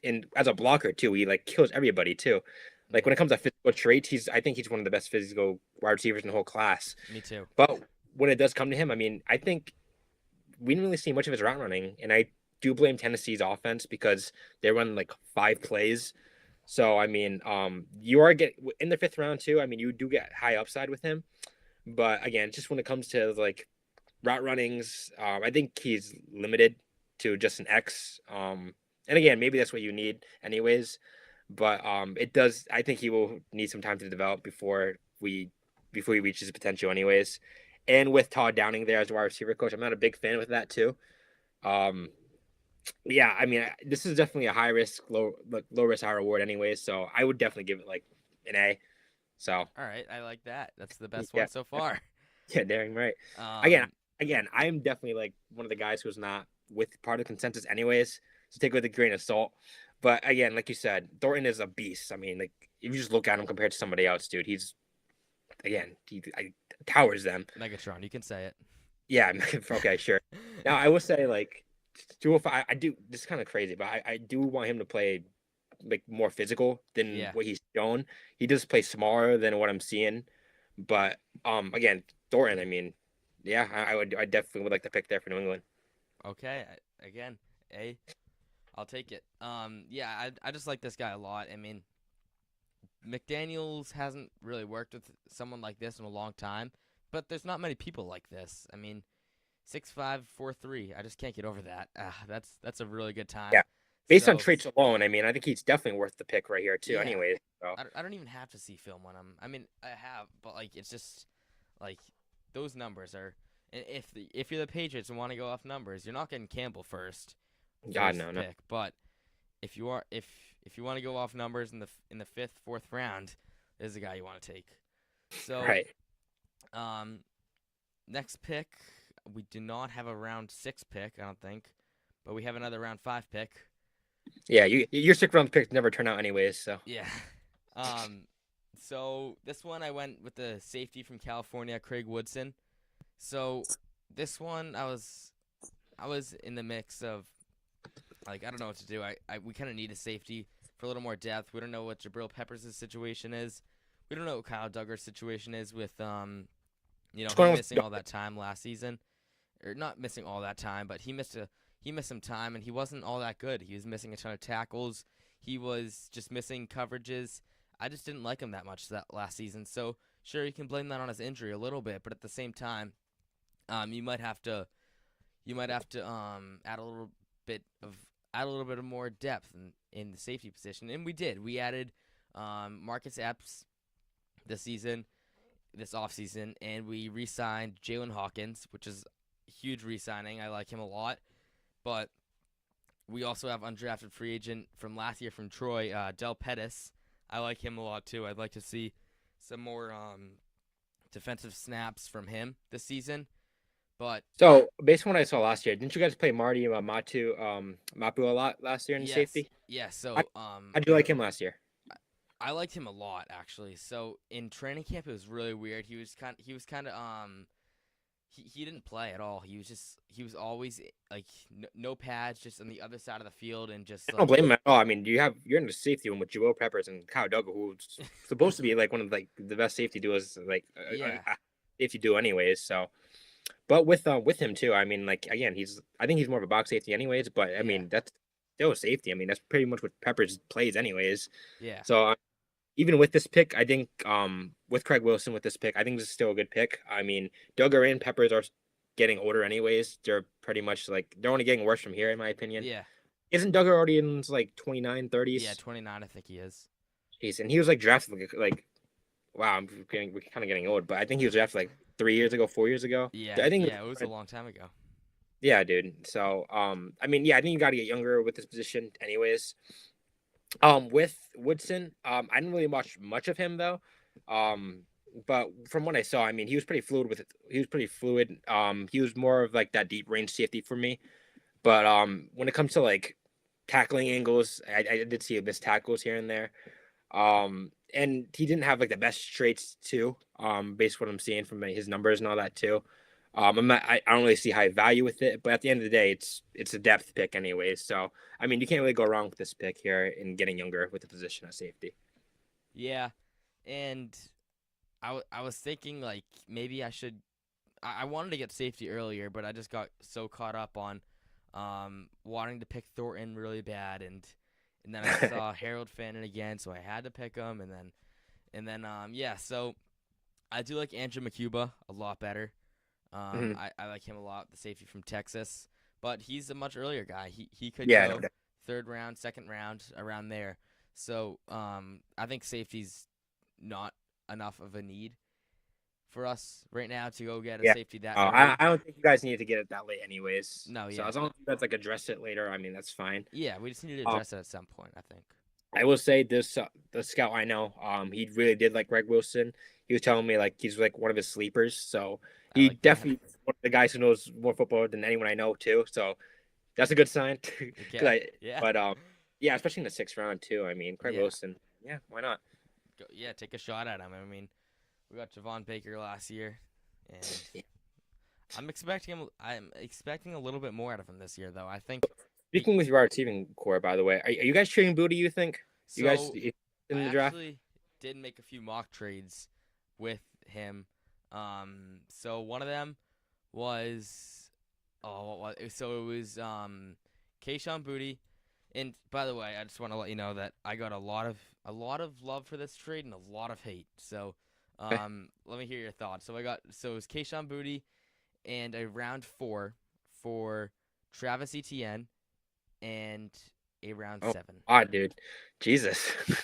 and as a blocker too, he like kills everybody too. Like when Yeah, it comes to physical traits, I think he's one of the best physical wide receivers in the whole class. me too. But when it does come to him, I mean, I think we didn't really see much of his route running, and I do blame Tennessee's offense because they run like 5 plays. So I mean, you are get in the 5th round too. I mean, you do get high upside with him, but again, just when it comes to like route runnings, I think he's limited to just an X. And again, maybe that's what you need anyways. But it does. I think he will need some time to develop before he reaches his potential, anyways. And with Todd Downing there as the wide receiver coach, I'm not a big fan with that too. Um, yeah, I mean, this is definitely a high risk, low risk, high reward, anyways. So I would definitely give it like an A. So All right, I like that. That's the best yeah, one so far. yeah, daring right. Again, Um, I'm definitely like one of the guys who's not with part of the consensus, anyways. So take it with a grain of salt. But again, like you said, Thornton is a beast. I mean, like if you just look at him compared to somebody else, dude, he's again I towers them. Megatron, you can say it. Yeah, okay, sure. Now I will say like 205. I do. This is kind of crazy, but I do want him to play like more physical than Yeah. what he's shown. He does play smaller than what I'm seeing, but again, Thornton. I mean, yeah, I definitely would like to pick there for New England. Okay. Again, A. I'll take it. Yeah, I just like this guy a lot. I mean, McDaniel's hasn't really worked with someone like this in a long time, but there's not many people like this. I mean, 6'5", 4'3". I just can't get over that. That's a really good time. Yeah, based on So traits alone, I mean, I think he's definitely worth the pick right here too. yeah, Anyways, so I don't even have to see film on him. I mean, I have, but like it's just like those numbers are. And if you're the Patriots and want to go off numbers, you're not getting Campbell God first no, no, pick. But if you want to go off numbers in the 5th, 4th round, this is the guy you want to take. So right. um, next pick, we do not have a round 6 pick, I don't think, but we have another round 5 pick. Yeah, your 6th round picks never turn out anyways. So Yeah. Um, So this one I went with the safety from California, Craig Woodson. So this one I was in the mix of like I don't know what to do. I we kind of need a safety for a little more depth. We don't know what Jabril Peppers' situation is. We don't know what Kyle Duggar's situation is with What's him going on with missing all that time last season, or not missing all that time, but he missed some time and he wasn't all that good. He was missing a ton of tackles. He was just missing coverages. I just didn't like him that much that last season. So sure, you can blame that on his injury a little bit, but at the same time, you might have to add a little bit of more depth in the safety position, and we did. We added Marcus Epps this season, this offseason, and we re-signed Jalen Hawkins, which is a huge re-signing. I like him a lot, but we also have undrafted free agent from last year from Troy, Del Pettis. I like him a lot too. I'd like to see some more defensive snaps from him this season. But So based on what I saw last year, didn't you guys play Marty Mapu a lot last year in the yes, safety? yes. How, So how'd you like him last year? I liked him a lot actually. So in training camp, it was really weird. He was kind of he didn't play at all. He was always like no pads, just on the other side of the field, and I just don't like blame him at all. I mean, you're in the safety room with Jabril Peppers and Kyle Duggar, who's supposed to be like one of like the best safety duos, like yeah, if you do anyways. So, but with him too, I mean, like again, I think he's more of a box safety anyways. But I yeah, mean, that's still safety. I mean, that's pretty much what Peppers plays anyways. yeah, So even with this pick, I think with Craig Wilson with this pick, I think this is still a good pick. I mean, Duggar and Peppers are getting older anyways. They're pretty much like they're only getting worse from here, in my opinion. yeah, Isn't Duggar already in his like 29, yeah. 30s? 29, I think he is. Jeez, and he was like drafted like wow, we're kind of getting old, but I think he was drafted like 3 years ago, 4 years ago. Yeah, I think yeah. It was a long time ago. yeah, dude. So I mean, yeah, I think you got to get younger with this position, anyways. With Woodson, I didn't really watch much of him though. Um, but from what I saw, I mean, he was pretty fluid with it. He was pretty fluid. He was more of like that deep range safety for me. But when it comes to like tackling angles, I did see missed tackles here and there. And he didn't have like the best traits too. Based on what I'm seeing from his numbers and all that too. I don't really see high value with it, but at the end of the day, it's a depth pick anyways. So I mean, you can't really go wrong with this pick here in getting younger with the position of safety. Yeah, and I was thinking like maybe I should. I wanted to get safety earlier, but I just got so caught up on wanting to pick Thornton really bad, and then I saw Harold Fannin again, so I had to pick him, and then yeah. So I do like Andrew McCuba a lot better. Mhm. I like him a lot, the safety from Texas, but he's a much earlier guy. He could Yeah, no, go third round, second round, around there. So I think safety's not enough of a need for us right now to go get a yeah. safety that I early. I don't think you guys need to get it that late anyways. No, So yeah, as long as you guys like address it later, I mean that's fine. yeah, we just need to Um, address it at some point. I think. I will say this: the scout I know, he really did like Greg Wilson. He was telling me like he's like one of his sleepers. So I he like that. definitely is one of the guys who knows more football than anyone I know too. So that's a good sign. Cause Okay. Yeah. but yeah, especially in the sixth round too. I mean, Craig Yeah. Wilson. Yeah, why not? Yeah. Take a shot at him. I mean, we got Javon Baker last year, and I'm expecting a little bit more out of him this year, though. I think. He, Speaking with your receiving core, by the way, are you guys trading Booty? You think you guys so I in the draft? actually did make a few mock trades with him. So one of them was so it was Kayshawn Booty. And by the way, I just want to let you know that I got a lot of love for this trade and a lot of hate. So Okay. let me hear your thoughts. So it was Kayshawn Booty and a round 4 for Travis Etienne and a round Oh, 7. dude, Jesus. What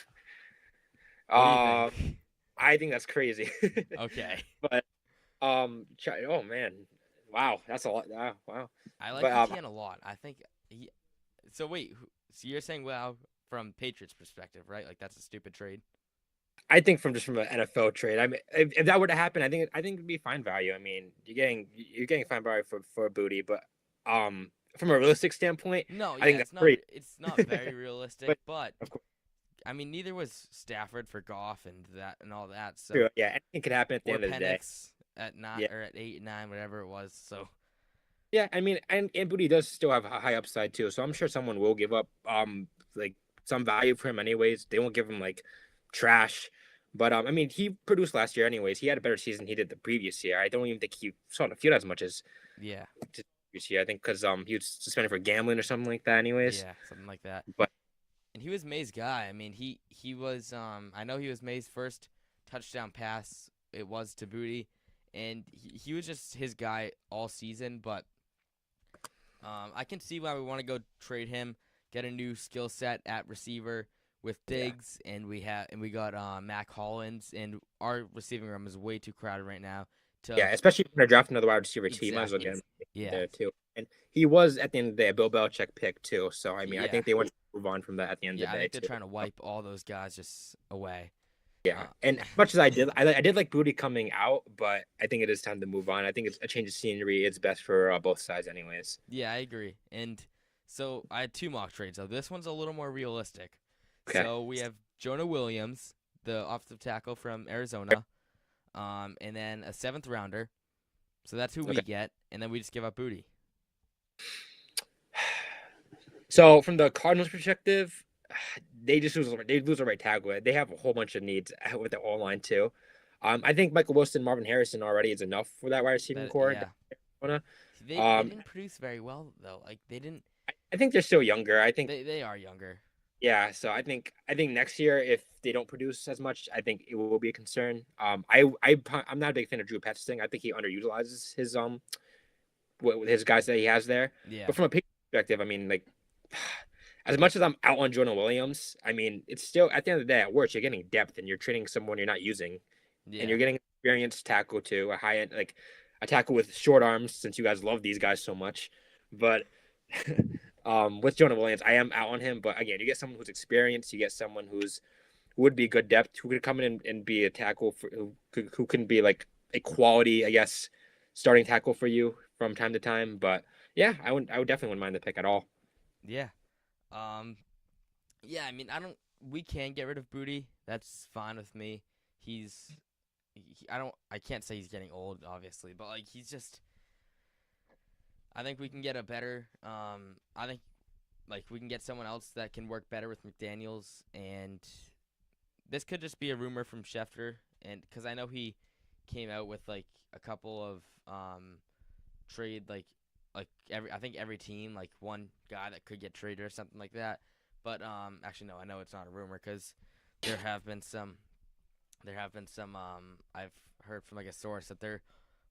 do you uh, think? I think that's crazy. Okay. But oh man, wow, that's a lot. Wow. I like But Etienne a lot. I think he. So wait, so you're saying wow from Patriots perspective, right? Like that's a stupid trade. I think from an NFL trade, I mean, if that were to happen, I think it'd be fine value. I mean, you're getting fine value for Booty, but from a realistic standpoint, No, I think yeah, that's great. it's not very realistic, But but of course, I mean, neither was Stafford for Goff and all that. So True. Yeah, anything could happen at the or end of the day. Penix at nine Yeah. or at 8, 9, whatever it was. So Yeah, I mean, and Booty does still have a high upside too, so I'm sure someone will give up like some value for him anyways. They won't give him like trash, but I mean, he produced last year anyways. He had a better season he did the previous year. I don't even think he saw the field as much as yeah, the previous year. I think because he was suspended for gambling or something like that anyways. yeah, something like that. But And he was May's guy. I mean, he was. I know he was May's first touchdown pass. It was to Booty, and he was just his guy all season. But I can see why we want to go trade him, get a new skill set at receiver with yeah, Diggs, and we got Mac Hollins, and our receiving room is way too crowded right now. yeah, To especially if you're gonna draft another wide receiver too, you might as well exactly, get him yeah, there too. And he was at the end of the day a Bill Belichick pick too. So I mean, I yeah, think they want to move on from that at the end of yeah. the I day think they're too. trying to wipe all those guys just away. Yeah, and as much as I did like Booty coming out, but I think it is time to move on. I think it's a change of scenery. It's best for both sides, anyways. Yeah, I agree. And so I had two mock trades. So this one's a little more realistic. Okay. So we have Jonah Williams, the offensive tackle from Arizona, and then a 7th rounder. So that's who we Okay. get, and then we just give up Booty. So from the Cardinals' perspective, they lose a right tackle. They have a whole bunch of needs with the O line too. I think Michael Wilson, Marvin Harrison already is enough for that wide receiving That core. yeah. Um, They didn't produce very well though. Like they didn't. I think they're still younger. I think They are younger. yeah. So I think next year if they don't produce as much, I think it will be a concern. I'm not a big fan of Drew Petzing. I think he underutilizes with his guys that he has there. Yeah. But from a Patriots perspective, I mean, like, as much as I'm out on Jonah Williams, I mean, it's still at the end of the day, at worst, you're getting depth and you're trading someone you're not using, and Yeah. you're getting experienced tackle to a high end, like a tackle with short arms, since you guys love these guys so much. But with Jonah Williams, I am out on him. But again, you get someone who's experienced, you get someone who's would be good depth, who could come in and be a tackle for who can be like a quality, I guess, starting tackle for you from time to time. But yeah, I would definitely wouldn't mind the pick at all. Yeah. Um. Yeah. I mean, I don't. We can get rid of Booty. That's fine with me. I don't. I can't say he's getting old, obviously, but like he's just. I think we can get a better. I think like we can get someone else that can work better with McDaniels, and this could just be a rumor from Schefter, and because I know he came out with like a couple of trade like I think every team like one guy that could get traded or something like that. But actually no, I know it's not a rumor because there have been some I've heard from like a source that there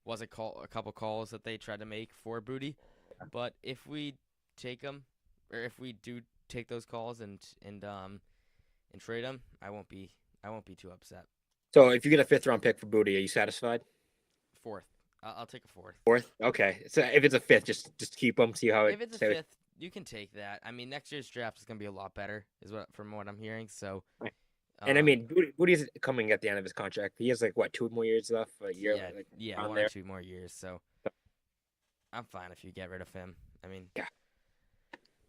was a couple calls that they tried to make for Booty. But if we take them, or if we do take those calls and trade him, I won't be too upset. So if you get a 5th round pick for Booty, are you satisfied? 4th, I'll take a 4th. 4th, okay. So if it's a 5th, just keep them, see how it. If it's a 5th, you can take that. I mean, next year's draft is gonna be a lot better, from what I'm hearing. So, And I mean, Booty's coming at the end of his contract. He has like what 2 more years left, a year, yeah, like yeah, on 1 there. or 2 more years. So, I'm fine if you get rid of him. I mean, Yeah.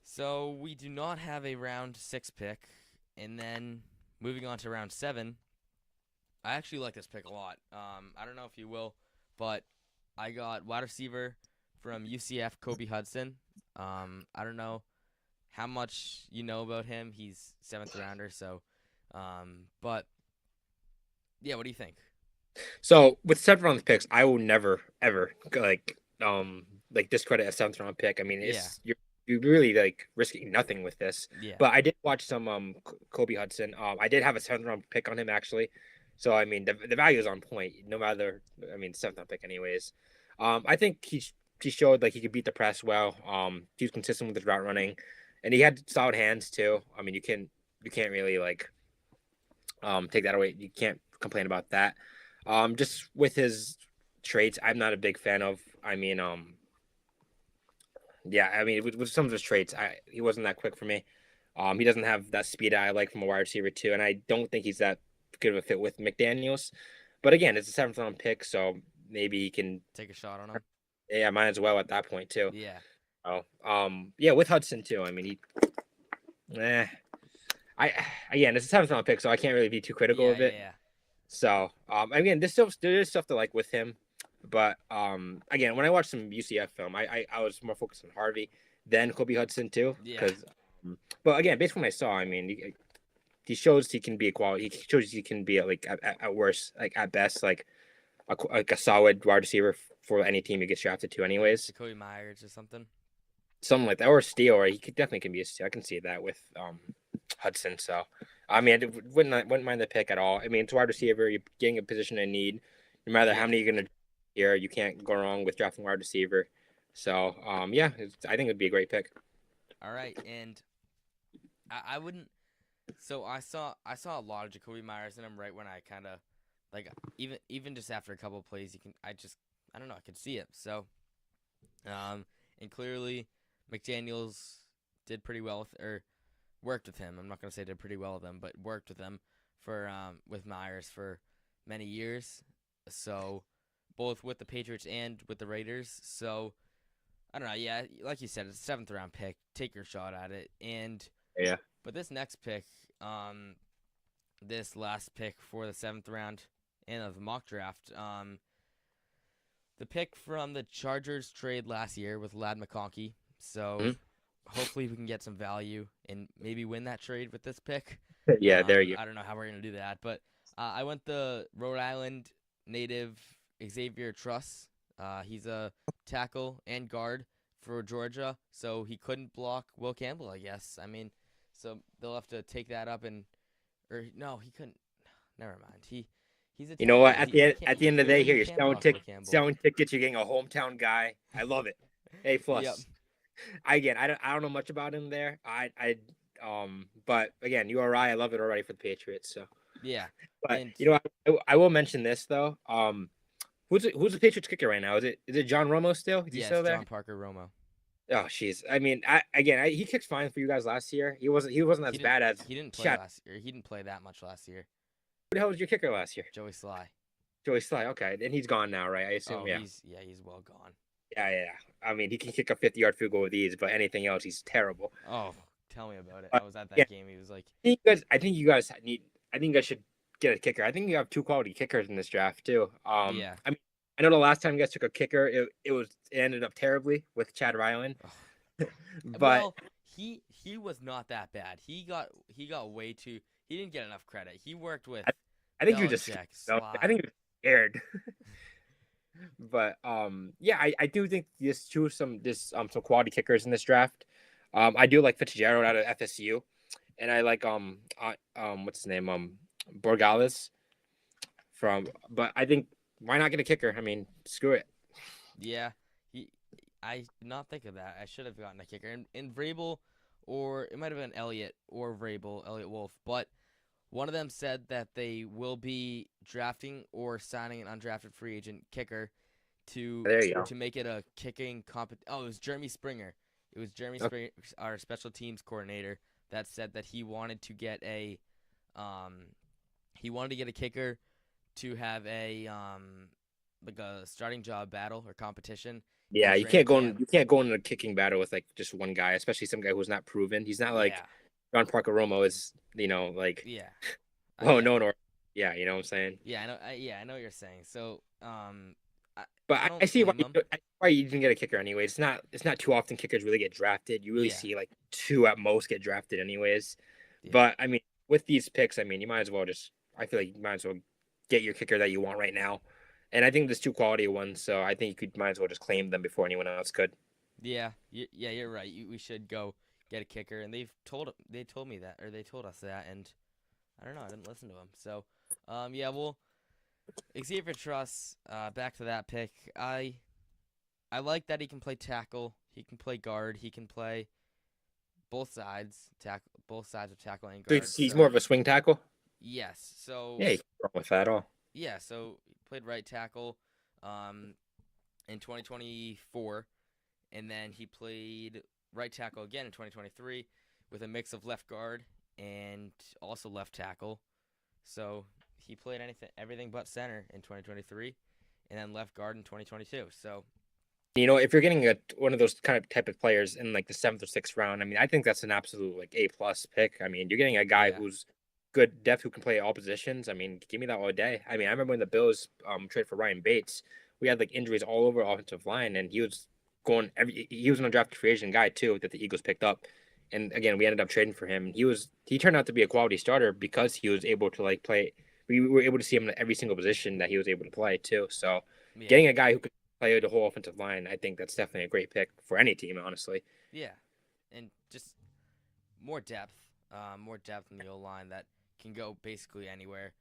So we do not have a round 6 pick, and then moving on to round 7. I actually like this pick a lot. I don't know if you will, but I got wide receiver from UCF, Kobe Hudson. I don't know how much you know about him. He's 7th rounder, so but yeah, what do you think? So with 7th round picks, I will never ever like discredit a 7th round pick. I mean, Yeah. you're really like risking nothing with this. Yeah. But I did watch some Kobe Hudson. I did have a 7th round pick on him actually. So I mean the value is on point no matter. I mean 7th round pick anyways. I think he showed like he could beat the press well. He was consistent with his route running, and he had solid hands too. I mean you can't really like take that away. You can't complain about that. Just with his traits, I'm not a big fan of. I mean, yeah, I mean, with some of his traits, he wasn't that quick for me. He doesn't have that speed I like from a wide receiver too, and I don't think he's that good of a fit with McDaniels. But again, it's a 7th round pick, so maybe he can Take a shot on him. Yeah, might as well at that point too. Yeah. Oh, yeah, with Hudson too. I mean, I again, it's a 7th round pick, so I can't really be too critical Yeah, of it. yeah, So again, there is stuff to like with him, but again, when I watched some UCF film, I was more focused on Harvey than Kobe Hudson too, yeah, because but again, based on what I saw, I mean, he shows he can be a quality. He shows he can be like at worst, like at best, like a solid wide receiver for any team he gets drafted to, yeah. anyways. Jacoby Myers or something. Something like that, or a steal, or he could definitely can be a steal. I can see that with Hudson. So, I mean, I wouldn't mind the pick at all. I mean, it's wide receiver. You're getting a position in need. No matter how Yeah. many you're gonna here, you can't go wrong with drafting wide receiver. So, yeah, I think it'd be a great pick. All right, and I wouldn't. So I saw a lot of Jacoby Myers in him right when I kind of like even just after a couple of plays, I don't know, I could see it. So and clearly McDaniel's did pretty well or worked with him. I'm not gonna say did pretty well with him, but worked with him for with Myers for many years. So both with the Patriots and with the Raiders. So I don't know. Yeah, like you said, it's a 7th round pick. Take your shot at it. And Yeah. but this next pick, this last pick for the 7th round and of the mock draft, the pick from the Chargers trade last year with Lad McConkey. So Mhm. hopefully we can get some value and maybe win that trade with this pick. Yeah, there you go. I don't know how we're gonna do that, but I went the Rhode Island native Xavier Truss. He's a tackle and guard for Georgia, so he couldn't block Will Campbell, I guess. I mean, so they'll have to take that up or no, he couldn't. Never mind. He's a You know what? tackle. At He at can't. the He end of the day, clearly here he you're can't block Will Campbell. selling tickets. You're getting a hometown guy. I love it. A Yep. plus. I don't know much about him there. But again, you are right. I love it already for the Patriots. So, Yeah. but And you know, I will mention this though. Who's the Patriots kicker right now? Is it John Romo still? Is he yes, still there? John Parker Romo. Oh, jeez. I mean, he kicked fine for you guys last year. He wasn't He as didn't. bad as He didn't play Chad. last year. He didn't play that much last year. Who the hell was your kicker last year? Joey Sly. Joey Sly. Okay, and he's gone now, right? I assume. Oh, Yeah. he's well gone. Yeah. I mean, he can kick a 50-yard field goal with ease, but anything else, he's terrible. Oh, tell me about it. I But was at yeah, that game. He was like, I think you guys need. I think you guys should get a kicker. I think you have two quality kickers in this draft too. yeah. I mean, I know the last time you guys took a kicker, it ended up terribly with Chad Ryland, but Well, he was not that bad. He got way too. He didn't get enough credit. He worked with I, I think you're just. Belichick, I Sly. think you're scared. But yeah, I do think some quality kickers in this draft. I do like Fitzgerald out of FSU, and I like what's his name Borgales from. But I think why not get a kicker? I mean, screw it. Yeah, I did not think of that. I should have gotten a kicker. In Vrabel, or it might have been Elliott or Vrabel, Elliott Wolf. But one of them said that they will be drafting or signing an undrafted free agent kicker to There you go. to make it a kicking Oh, it was Jeremy Springer. It was Jeremy Okay. Springer, our special teams coordinator, that said that he wanted to get a kicker to have a like a starting job battle or competition in Yeah, training camp. you can't go in a kicking battle with like just one guy, especially some guy who's not proven. He's not like Yeah, John Parker Romo is, like yeah, well yeah, known or yeah, you know what I'm saying. yeah. I know what you're saying. So, I, But I I don't see blame him. why you didn't get a kicker anyway. It's not too often kickers really get drafted. You really Yeah, see like two at most get drafted anyways. yeah, But I mean, with these picks, I mean, you might as well just. I feel like you might as well get your kicker that you want right now. And I think there's two quality ones, so I think you might as well just claim them before anyone else could. yeah, yeah. You're right. We should go get a kicker, and they told me that, or they told us that, and I don't know. I didn't listen to them. So, yeah. Well, Xavier Truss. Back to that pick. I like that he can play tackle. He can play guard. He can play both sides of tackle and So guard. he's So more of a swing tackle. yes. So Yeah, you can't wrong with that at all. yeah. So he played right tackle, in 2024, and then he played right tackle again in 2023 with a mix of left guard and also left tackle. So he played everything but center in 2023, and then left guard in 2022. So If you're getting one of those kind of type of players in like the 7th or 6th round, I mean, I think that's an absolute like A+ pick. I mean, you're getting a guy Yeah. who's good depth who can play all positions. I mean, give me that all day. I mean, I remember when the Bills traded for Ryan Bates, we had like injuries all over offensive line, and he was an undrafted free agent guy too that the Eagles picked up. And again, we ended up trading for him. He turned out to be a quality starter because he was able to like play. We were able to see him in every single position that he was able to play too. So Yeah. getting a guy who could play the whole offensive line, I think that's definitely a great pick for any team, honestly. Yeah. And just more depth, more depth in the O line that can go basically anywhere,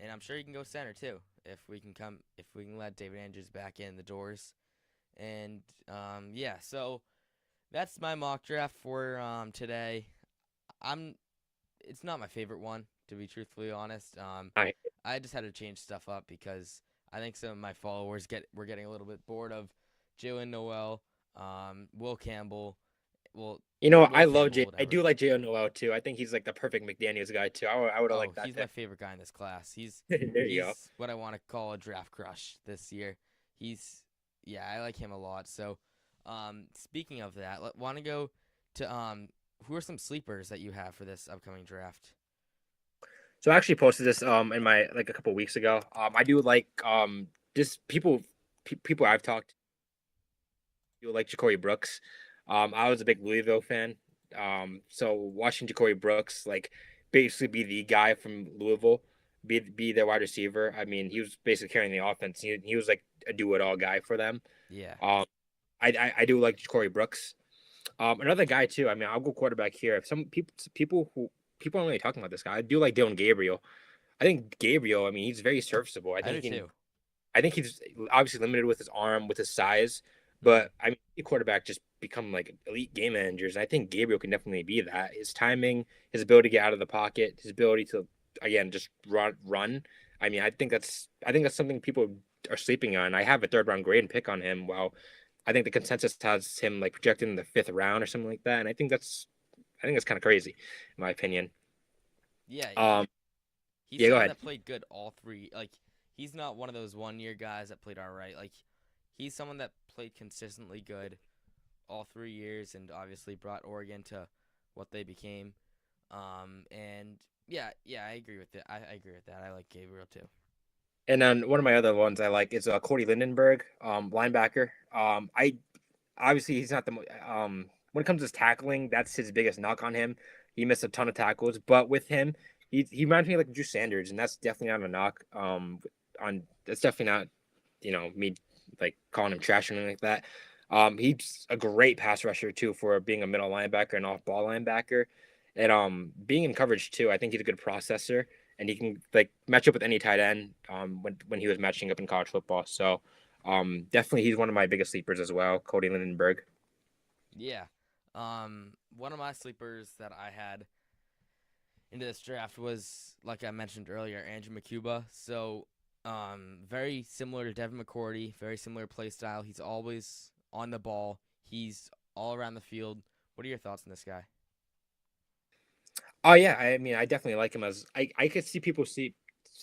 and I'm sure he can go center too if we can let David Andrews back in the doors, and yeah. So that's my mock draft for today. I'm It's not my favorite one, to be truthfully honest. I I just had to change stuff up because I think some of my followers were getting a little bit bored of Jalen Noel, Will Campbell. Well, I Will love Campbell, Jay. I whatever. do like Jay Noel too. I think he's like the perfect McDaniel's guy too. I would have Oh, liked that he's my pick. favorite guy in this class. There you go. He's what I want to call a draft crush this year. He's Yeah, I like him a lot. So, speaking of that, want to go to who are some sleepers that you have for this upcoming draft? So I actually posted this in my like a couple weeks ago. I do like just people I've talked to like Ja'Cory Brooks. I was a big Louisville fan. So watching Ja'Cory Brooks like basically be the guy from Louisville, be their wide receiver. I mean, he was basically carrying the offense. He was like a do it all guy for them. Yeah. Um, I do like Ja'Cory Brooks. Another guy too. I mean, I'll go quarterback here. If some people aren't really talking about this guy, I do like Dylan Gabriel. I think Gabriel. I mean, he's very serviceable. I do too. I think he's obviously limited with his arm, with his size, Mm-hmm. but I mean, the quarterback just become like elite game managers. I think Gabriel can definitely be that. His timing, his ability to get out of the pocket, his ability to again just run. I mean, I think that's something people are sleeping on. I have a 3rd round grade and pick on him. Well, I think the consensus has him like projected in the 5th round or something like that, and I think that's kind of crazy, in my opinion. Yeah, Um, he's yeah, go someone ahead. that played good all three. Like, he's not one of those 1 year guys that played all right. Like, he's someone that played consistently good all 3 years, and obviously brought Oregon to what they became. And yeah, I agree with it. I agree with that. I like Gabriel too. And then one of my other ones I like is Cody Lindenberg, linebacker. I obviously he's not when it comes to his tackling, that's his biggest knock on him. He missed a ton of tackles, but with him, he reminds me of like Drew Sanders, and that's definitely not a knock. On That's definitely not me like calling him trash or anything like that. He's a great pass rusher too for being a middle linebacker and off ball linebacker, and being in coverage too. I think he's a good processor, and he can like match up with any tight end. When he was matching up in college football, so definitely he's one of my biggest sleepers as well, Cody Lindenberg. Yeah. One of my sleepers that I had into this draft was, like I mentioned earlier, Andrew McCuba. So, very similar to Devin McCourty, very similar play style. He's always on the ball. He's all around the field. What are your thoughts on this guy? Oh yeah, I mean, I definitely like him as I could see people see.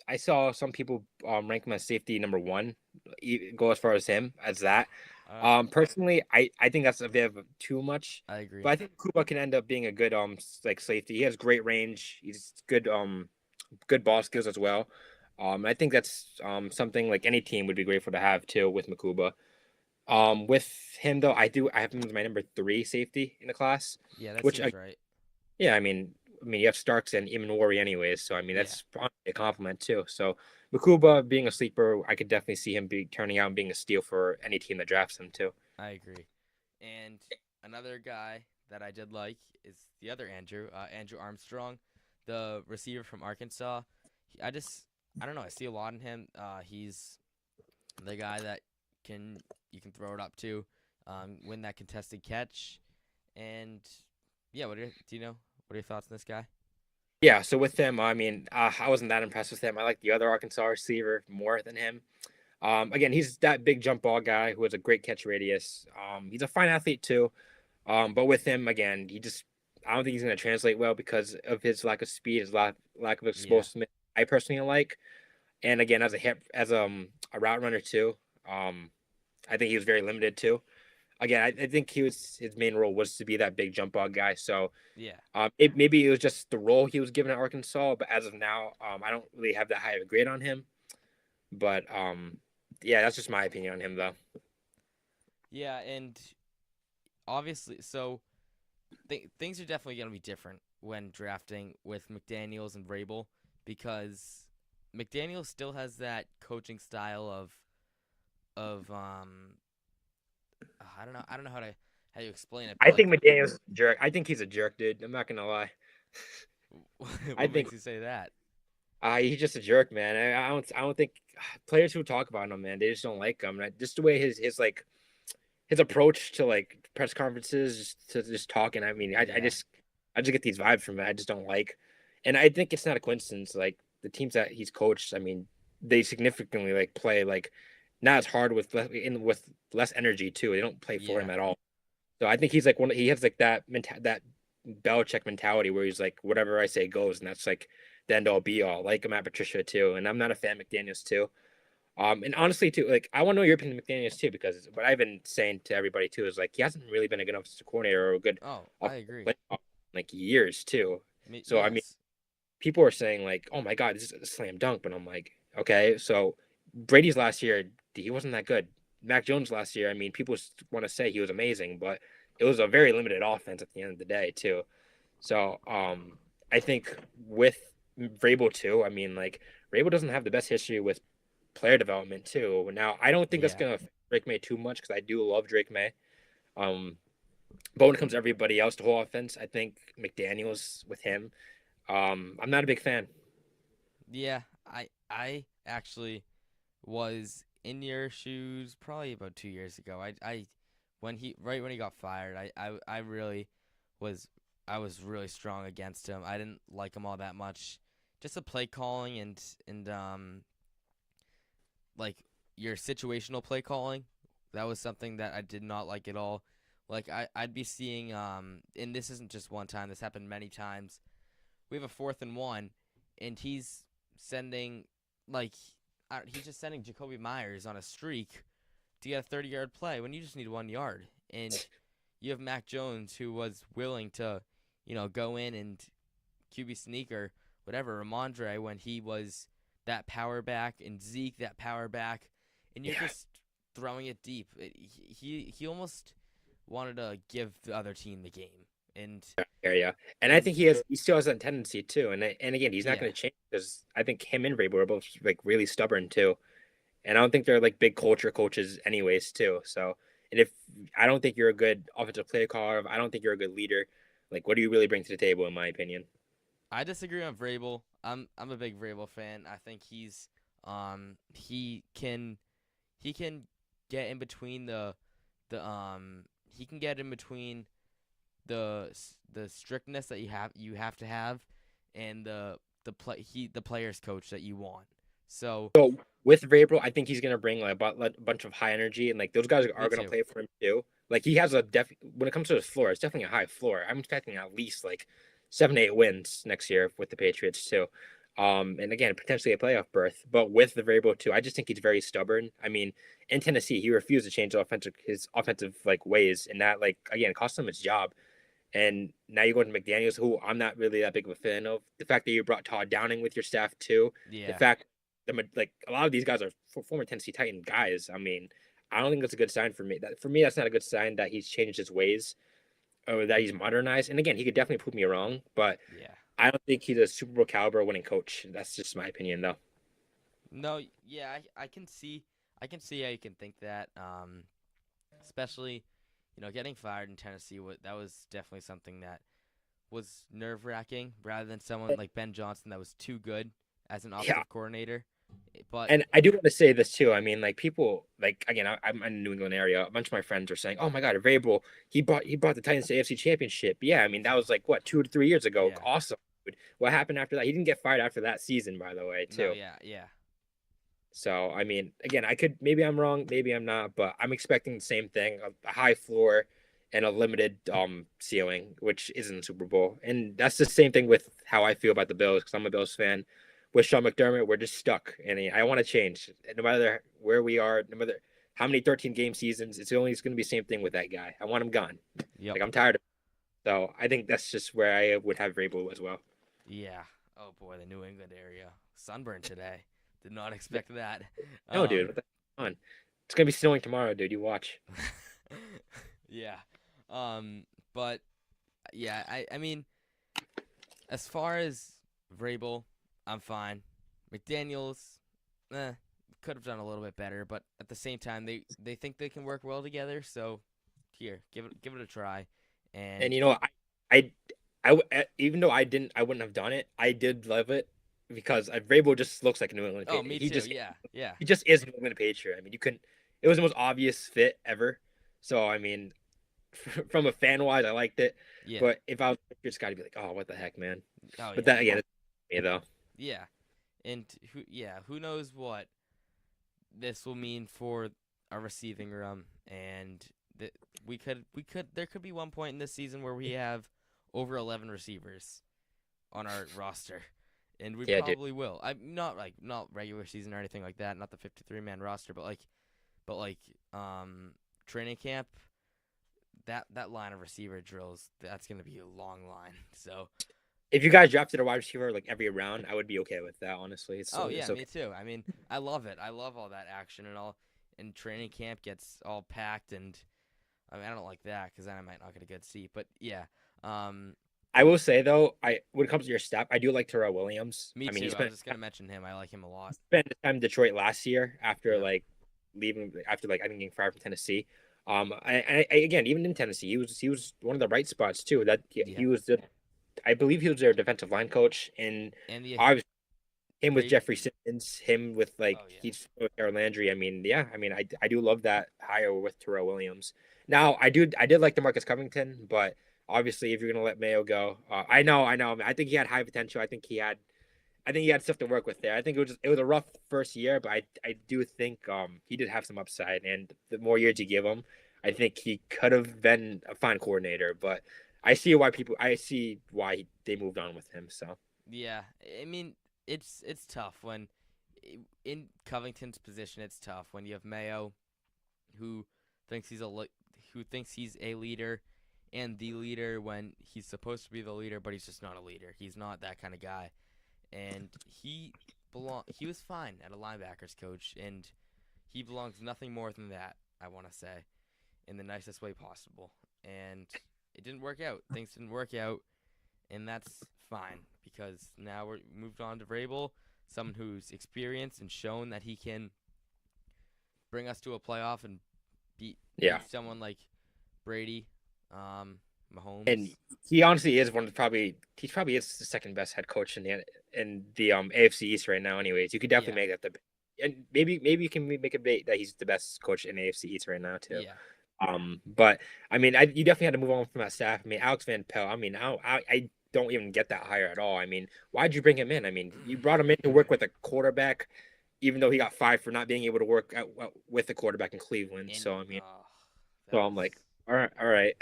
I saw some people rank him as safety number one, go as far as him as that. Personally, I think that's a bit of too much, I agree. but I think Kuba can end up being a good like safety. He has great range. He's good ball skills as well. I think that's something like any team would be grateful to have too with Makuba. With him though, I have him as my number 3 safety in the class, Yeah, that which seems right. yeah, I mean, you have Starks and even Worry anyways, so I mean Yeah, that's probably a compliment too. So Makuba being a sleeper, I could definitely see him be turning out and being a steal for any team that drafts him too. I agree. And another guy that I did like is the other Andrew, Andrew Armstrong, the receiver from Arkansas. I don't know. I see a lot in him. He's the guy that can you can throw it up to, win that contested catch, and yeah. Do you know? What are your thoughts on this guy? Yeah, so with him, I mean, I wasn't that impressed with him. I like the other Arkansas receiver more than him. Again, he's that big jump ball guy who has a great catch radius. He's a fine athlete too. But with him, again, I don't think he's going to translate well because of his lack of speed, his lack of Yeah, explosiveness. I personally like, and again, as a route runner too. Um, I think he was very limited too. again, I think his main role was to be that big jump ball guy. So Yeah. maybe it was just the role he was given at Arkansas, but as of now, I don't really have that high of a grade on him. But yeah, that's just my opinion on him, though. Yeah, and obviously, so things are definitely going to be different when drafting with McDaniels and Vrabel because McDaniels still has that coaching style of I don't know how you explain it, but I like think McDaniel's a jerk. I think he's a jerk, dude. I'm not gonna lie. I what think makes you say that? he's just a jerk, man. I don't think players who talk about him, man, they just don't like him. Just the way his like his approach to like press conferences, just talking. I mean, Yeah. I just get these vibes from it. I just don't like, and I think it's not a coincidence. Like the teams that he's coached, I mean, they significantly like play like not as hard with less energy too. They don't play for Yeah. him at all. So I think he's like he has like that Belichick mentality where he's like whatever I say goes, and that's like the end all be all. Like I'm at Patricia too, and I'm not a fan of McDaniel's too. And honestly, too, like I want to know your opinion on McDaniel's too, because what I've been saying to everybody too is like he hasn't really been a good offensive coordinator or a good Oh, I offensive agree. play in, like years too. So I mean, Yes. people are saying like, "Oh my God, this is a slam dunk," but I'm like, okay, so Brady's last year he wasn't that good. Mac Jones last year, I mean, people want to say he was amazing, but it was a very limited offense at the end of the day too. So I think with Vrabel too, I mean, like Vrabel doesn't have the best history with player development too. Now, I don't think that's Yeah. gonna affect Drake May too much because I do love Drake May. Um, but when it comes to everybody else, the whole offense, I think McDaniel's with him. I'm not a big fan. Yeah. I actually was in your shoes probably about 2 years ago. I when he right when he got fired, I really was I was really strong against him. I didn't like him all that much. Just the play calling and like your situational play calling, that was something that I did not like at all. Like I'd be seeing and this isn't just one time, this happened many times. We have a 4th and 1 and he's sending like he's just sending Jacoby Myers on a streak to get a 30-yard play when you just need 1 yard. And you have Mac Jones who was willing to, go in and QB sneak or whatever, Ramondre when he was that power back and Zeke that power back, and you're Yeah, just throwing it deep. He almost wanted to give the other team the game, and yeah. And I and think he still has that tendency too. And again, he's not yeah, going to change because I think him and Vrabel are both like really stubborn too. And I don't think they're like big culture coaches anyways too. So, and if I don't think you're a good offensive play caller, I don't think you're a good leader. Like, what do you really bring to the table, in my opinion? I disagree on Vrabel. I'm a big Vrabel fan. I think he can get in between the he can get in between the strictness that you have to have and the players coach that you want. So So with Vrabel, I think he's gonna bring like a bunch of high energy, and like those guys me are gonna too. play for him too. Like he has a when it comes to his floor, it's definitely a high floor. I'm expecting at least like 7, 8 wins next year with the Patriots too. And again, potentially a playoff berth. But with the Vrabel too, I just think he's very stubborn. I mean, in Tennessee, he refused to change his offensive like ways, and that like again cost him his job. And now you're going to McDaniels, who I'm not really that big of a fan of. The fact that you brought Todd Downing with your staff too, the Yeah. fact like a lot of these guys are former Tennessee Titan guys. I mean, I don't think that's a good sign for me. That for me, that's not a good sign that he's changed his ways or that he's modernized. And again, he could definitely prove me wrong, but Yeah. I don't think he's a Super Bowl caliber winning coach. That's just my opinion, though. No, yeah, I can see how you can think that. Especially, getting fired in Tennessee, that was definitely something that was nerve-wracking rather than someone like Ben Johnson that was too good as an Yeah, offensive coordinator. But and I do want to say this too. I mean, like people, like again, I'm in the New England area. A bunch of my friends are saying, "Oh my God, Vrabel, he brought the Titans to AFC Championship." Yeah, I mean that was like what 2 to 3 years ago. yeah. Awesome. Dude. What happened after that? He didn't get fired after that season, by the way, No, too. yeah, yeah. So I mean, again, I could maybe I'm wrong, maybe I'm not, but I'm expecting the same thing: a high floor and a limited ceiling, which isn't Super Bowl. And that's the same thing with how I feel about the Bills because I'm a Bills fan. With Sean McDermott, we're just stuck, and I want to change. No matter where we are, no matter how many 13 game seasons? It's going to be the same thing with that guy. I want him gone. Yep. Like I'm tired of it. So I think that's just where I would have Vrabel as well. Yeah. Oh boy, the New England area. Sunburn today. Did not expect that. No, dude, what the on? It's gonna be snowing tomorrow, dude. You watch. Yeah. But yeah, I mean, as far as Vrabel, I'm fine. McDaniels, could have done a little bit better, but at the same time, they think they can work well together. So here, give it a try. And And you know, even though I wouldn't have done it. I did love it because Vrabel just looks like a New England oh, Patriot. me too. Yeah, yeah, He just is a New England Patriot. I mean, you couldn't. It was the most obvious fit ever. So I mean, from a fan wise, I liked it. yeah. But if I was a Patriots guy, I'd be like, oh, what the heck, man. Oh But yeah, then again, it's me though. yeah. And who knows what this will mean for our receiving room, and there could be one point in this season where we have over 11 receivers on our roster, and we Yeah, dude. probably will. I'm not regular season or anything like that, not the 53-man roster, but training camp. That line of receiver drills, that's gonna be a long line. So If you guys drafted a wide receiver like every round, I would be okay with that. Honestly, yeah, it's okay. me too. I mean, I love it. I love all that action and all. And training camp gets all packed, and I mean, I don't like that because then I might not get a good seat. But yeah, I will say though, when it comes to your staff, I do like Terrell Williams. me I mean, too. I was just gonna mention him. I like him a lot. spent time in Detroit last year after Yep. like leaving after like I think getting fired from Tennessee. Again, even in Tennessee, he was one of the right spots too. That Yeah. he was I believe he was their defensive line coach, and And the I was him with great. Jeffrey Simmons, him with like Oh yeah. he's with Aaron Landry. I mean, yeah, I mean, I do love that hire with Terrell Williams. Now, I did like DeMarcus Covington, but obviously, if you're gonna let Mayo go, I know. I mean, I think he had high potential. I think he had stuff to work with there. I think it was a rough first year, but I do think he did have some upside, and the more years you give him, I think he could have been a fine coordinator. But I see why they moved on with him. So Yeah. I mean, it's tough when in Covington's position. It's tough when you have Mayo, who thinks who thinks he's a leader and the leader when he's supposed to be the leader, but he's just not a leader. He's not that kind of guy. And he was fine at a linebackers coach, and he belongs nothing more than that, I want to say, in the nicest way possible. And it didn't work out. Things didn't work out, and that's fine because now we're moved on to Vrabel, someone who's experienced and shown that he can bring us to a playoff and yeah, beat someone like Brady, and Mahomes. he honestly is he probably is the second best head coach in the AFC East right now. Anyways, you could Yeah, definitely make that and maybe you can make a debate that he's the best coach in AFC East right now too. yeah. But I mean, you definitely had to move on from that staff. I mean, Alex Van Pelt. I mean, I don't even get that hire at all. I mean, why'd you bring him in? I mean, you brought him in to work with a quarterback, even though he got fired for not being able to work with the quarterback in Cleveland. And So I mean, that I'm was like, all right.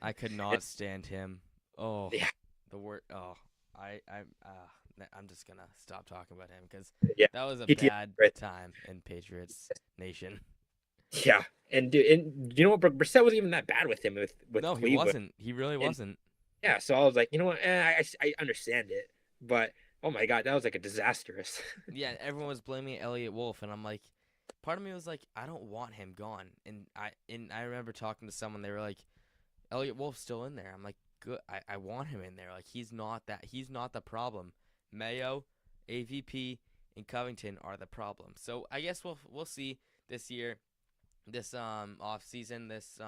I could And, not stand him. Oh, yeah, the word. Oh, I'm just gonna stop talking about him because yeah. that was a PTSD, bad right? time in Patriots Nation. Yeah, and you know what? Brissett wasn't even that bad with him with No, he Cleveland. wasn't. He really And wasn't. yeah, so I was like, you know what? I understand it, but oh my god, that was like a disastrous. Yeah, everyone was blaming Elliott Wolf, and I'm like, part of me was like, I don't want him gone. And I remember talking to someone. They were like, Elliott Wolf's still in there. I'm like, good. I want him in there. Like he's not the problem. Mayo, AVP, and Covington are the problem. So I guess we'll see this year, this off season, this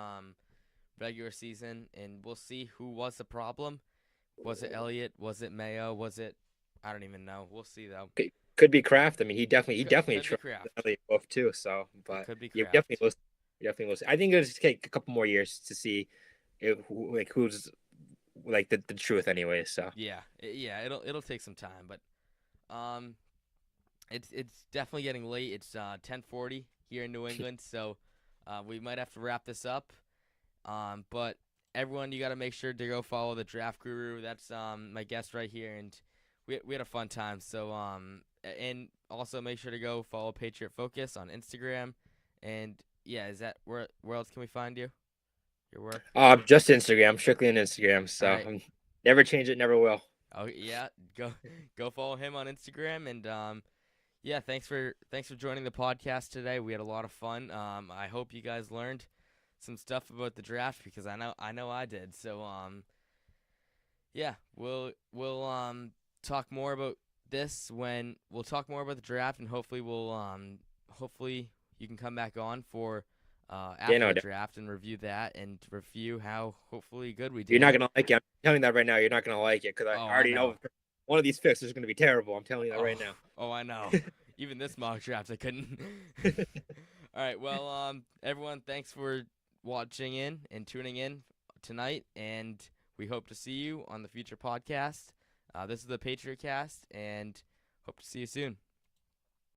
regular season, and we'll see who was the problem. Was it Elliott? Was it Mayo? Was it? I don't even know. We'll see though. Could be Kraft. I mean, he definitely Could be tried Kraft. Elliott Wolf too. So, It but could be you Kraft. definitely will. I think it'll just take a couple more years to see who's like the truth, anyway. So, Yeah. It'll take some time, but um, it's definitely getting late. It's 10:40 here in New England, so we might have to wrap this up. But everyone, you got to make sure to go follow the Draft Guru. That's my guest right here, and we had a fun time. So and also make sure to go follow Patriot Focus on Instagram, and Yeah, is that where else can we find you? Your work? Just Instagram, strictly on Instagram. All So right. never change it, never will. Oh yeah, go follow him on Instagram and yeah, thanks for joining the podcast today. We had a lot of fun. I hope you guys learned some stuff about the draft because I know I did. So yeah, we'll talk more about this when we'll talk more about the draft, and hopefully you can come back on for Yeah, after no, the draft and review that and review how hopefully good we you're did. not gonna like it. I'm telling you that right now. You're not gonna like it because I Oh, I already know know. one of these picks is gonna be terrible. I'm telling you that Oh, right now. oh, I know. Even this mock draft, I couldn't. All right, well, everyone, thanks for watching in and tuning in tonight, and we hope to see you on the future podcast. This is the Patriot Cast, and hope to see you soon.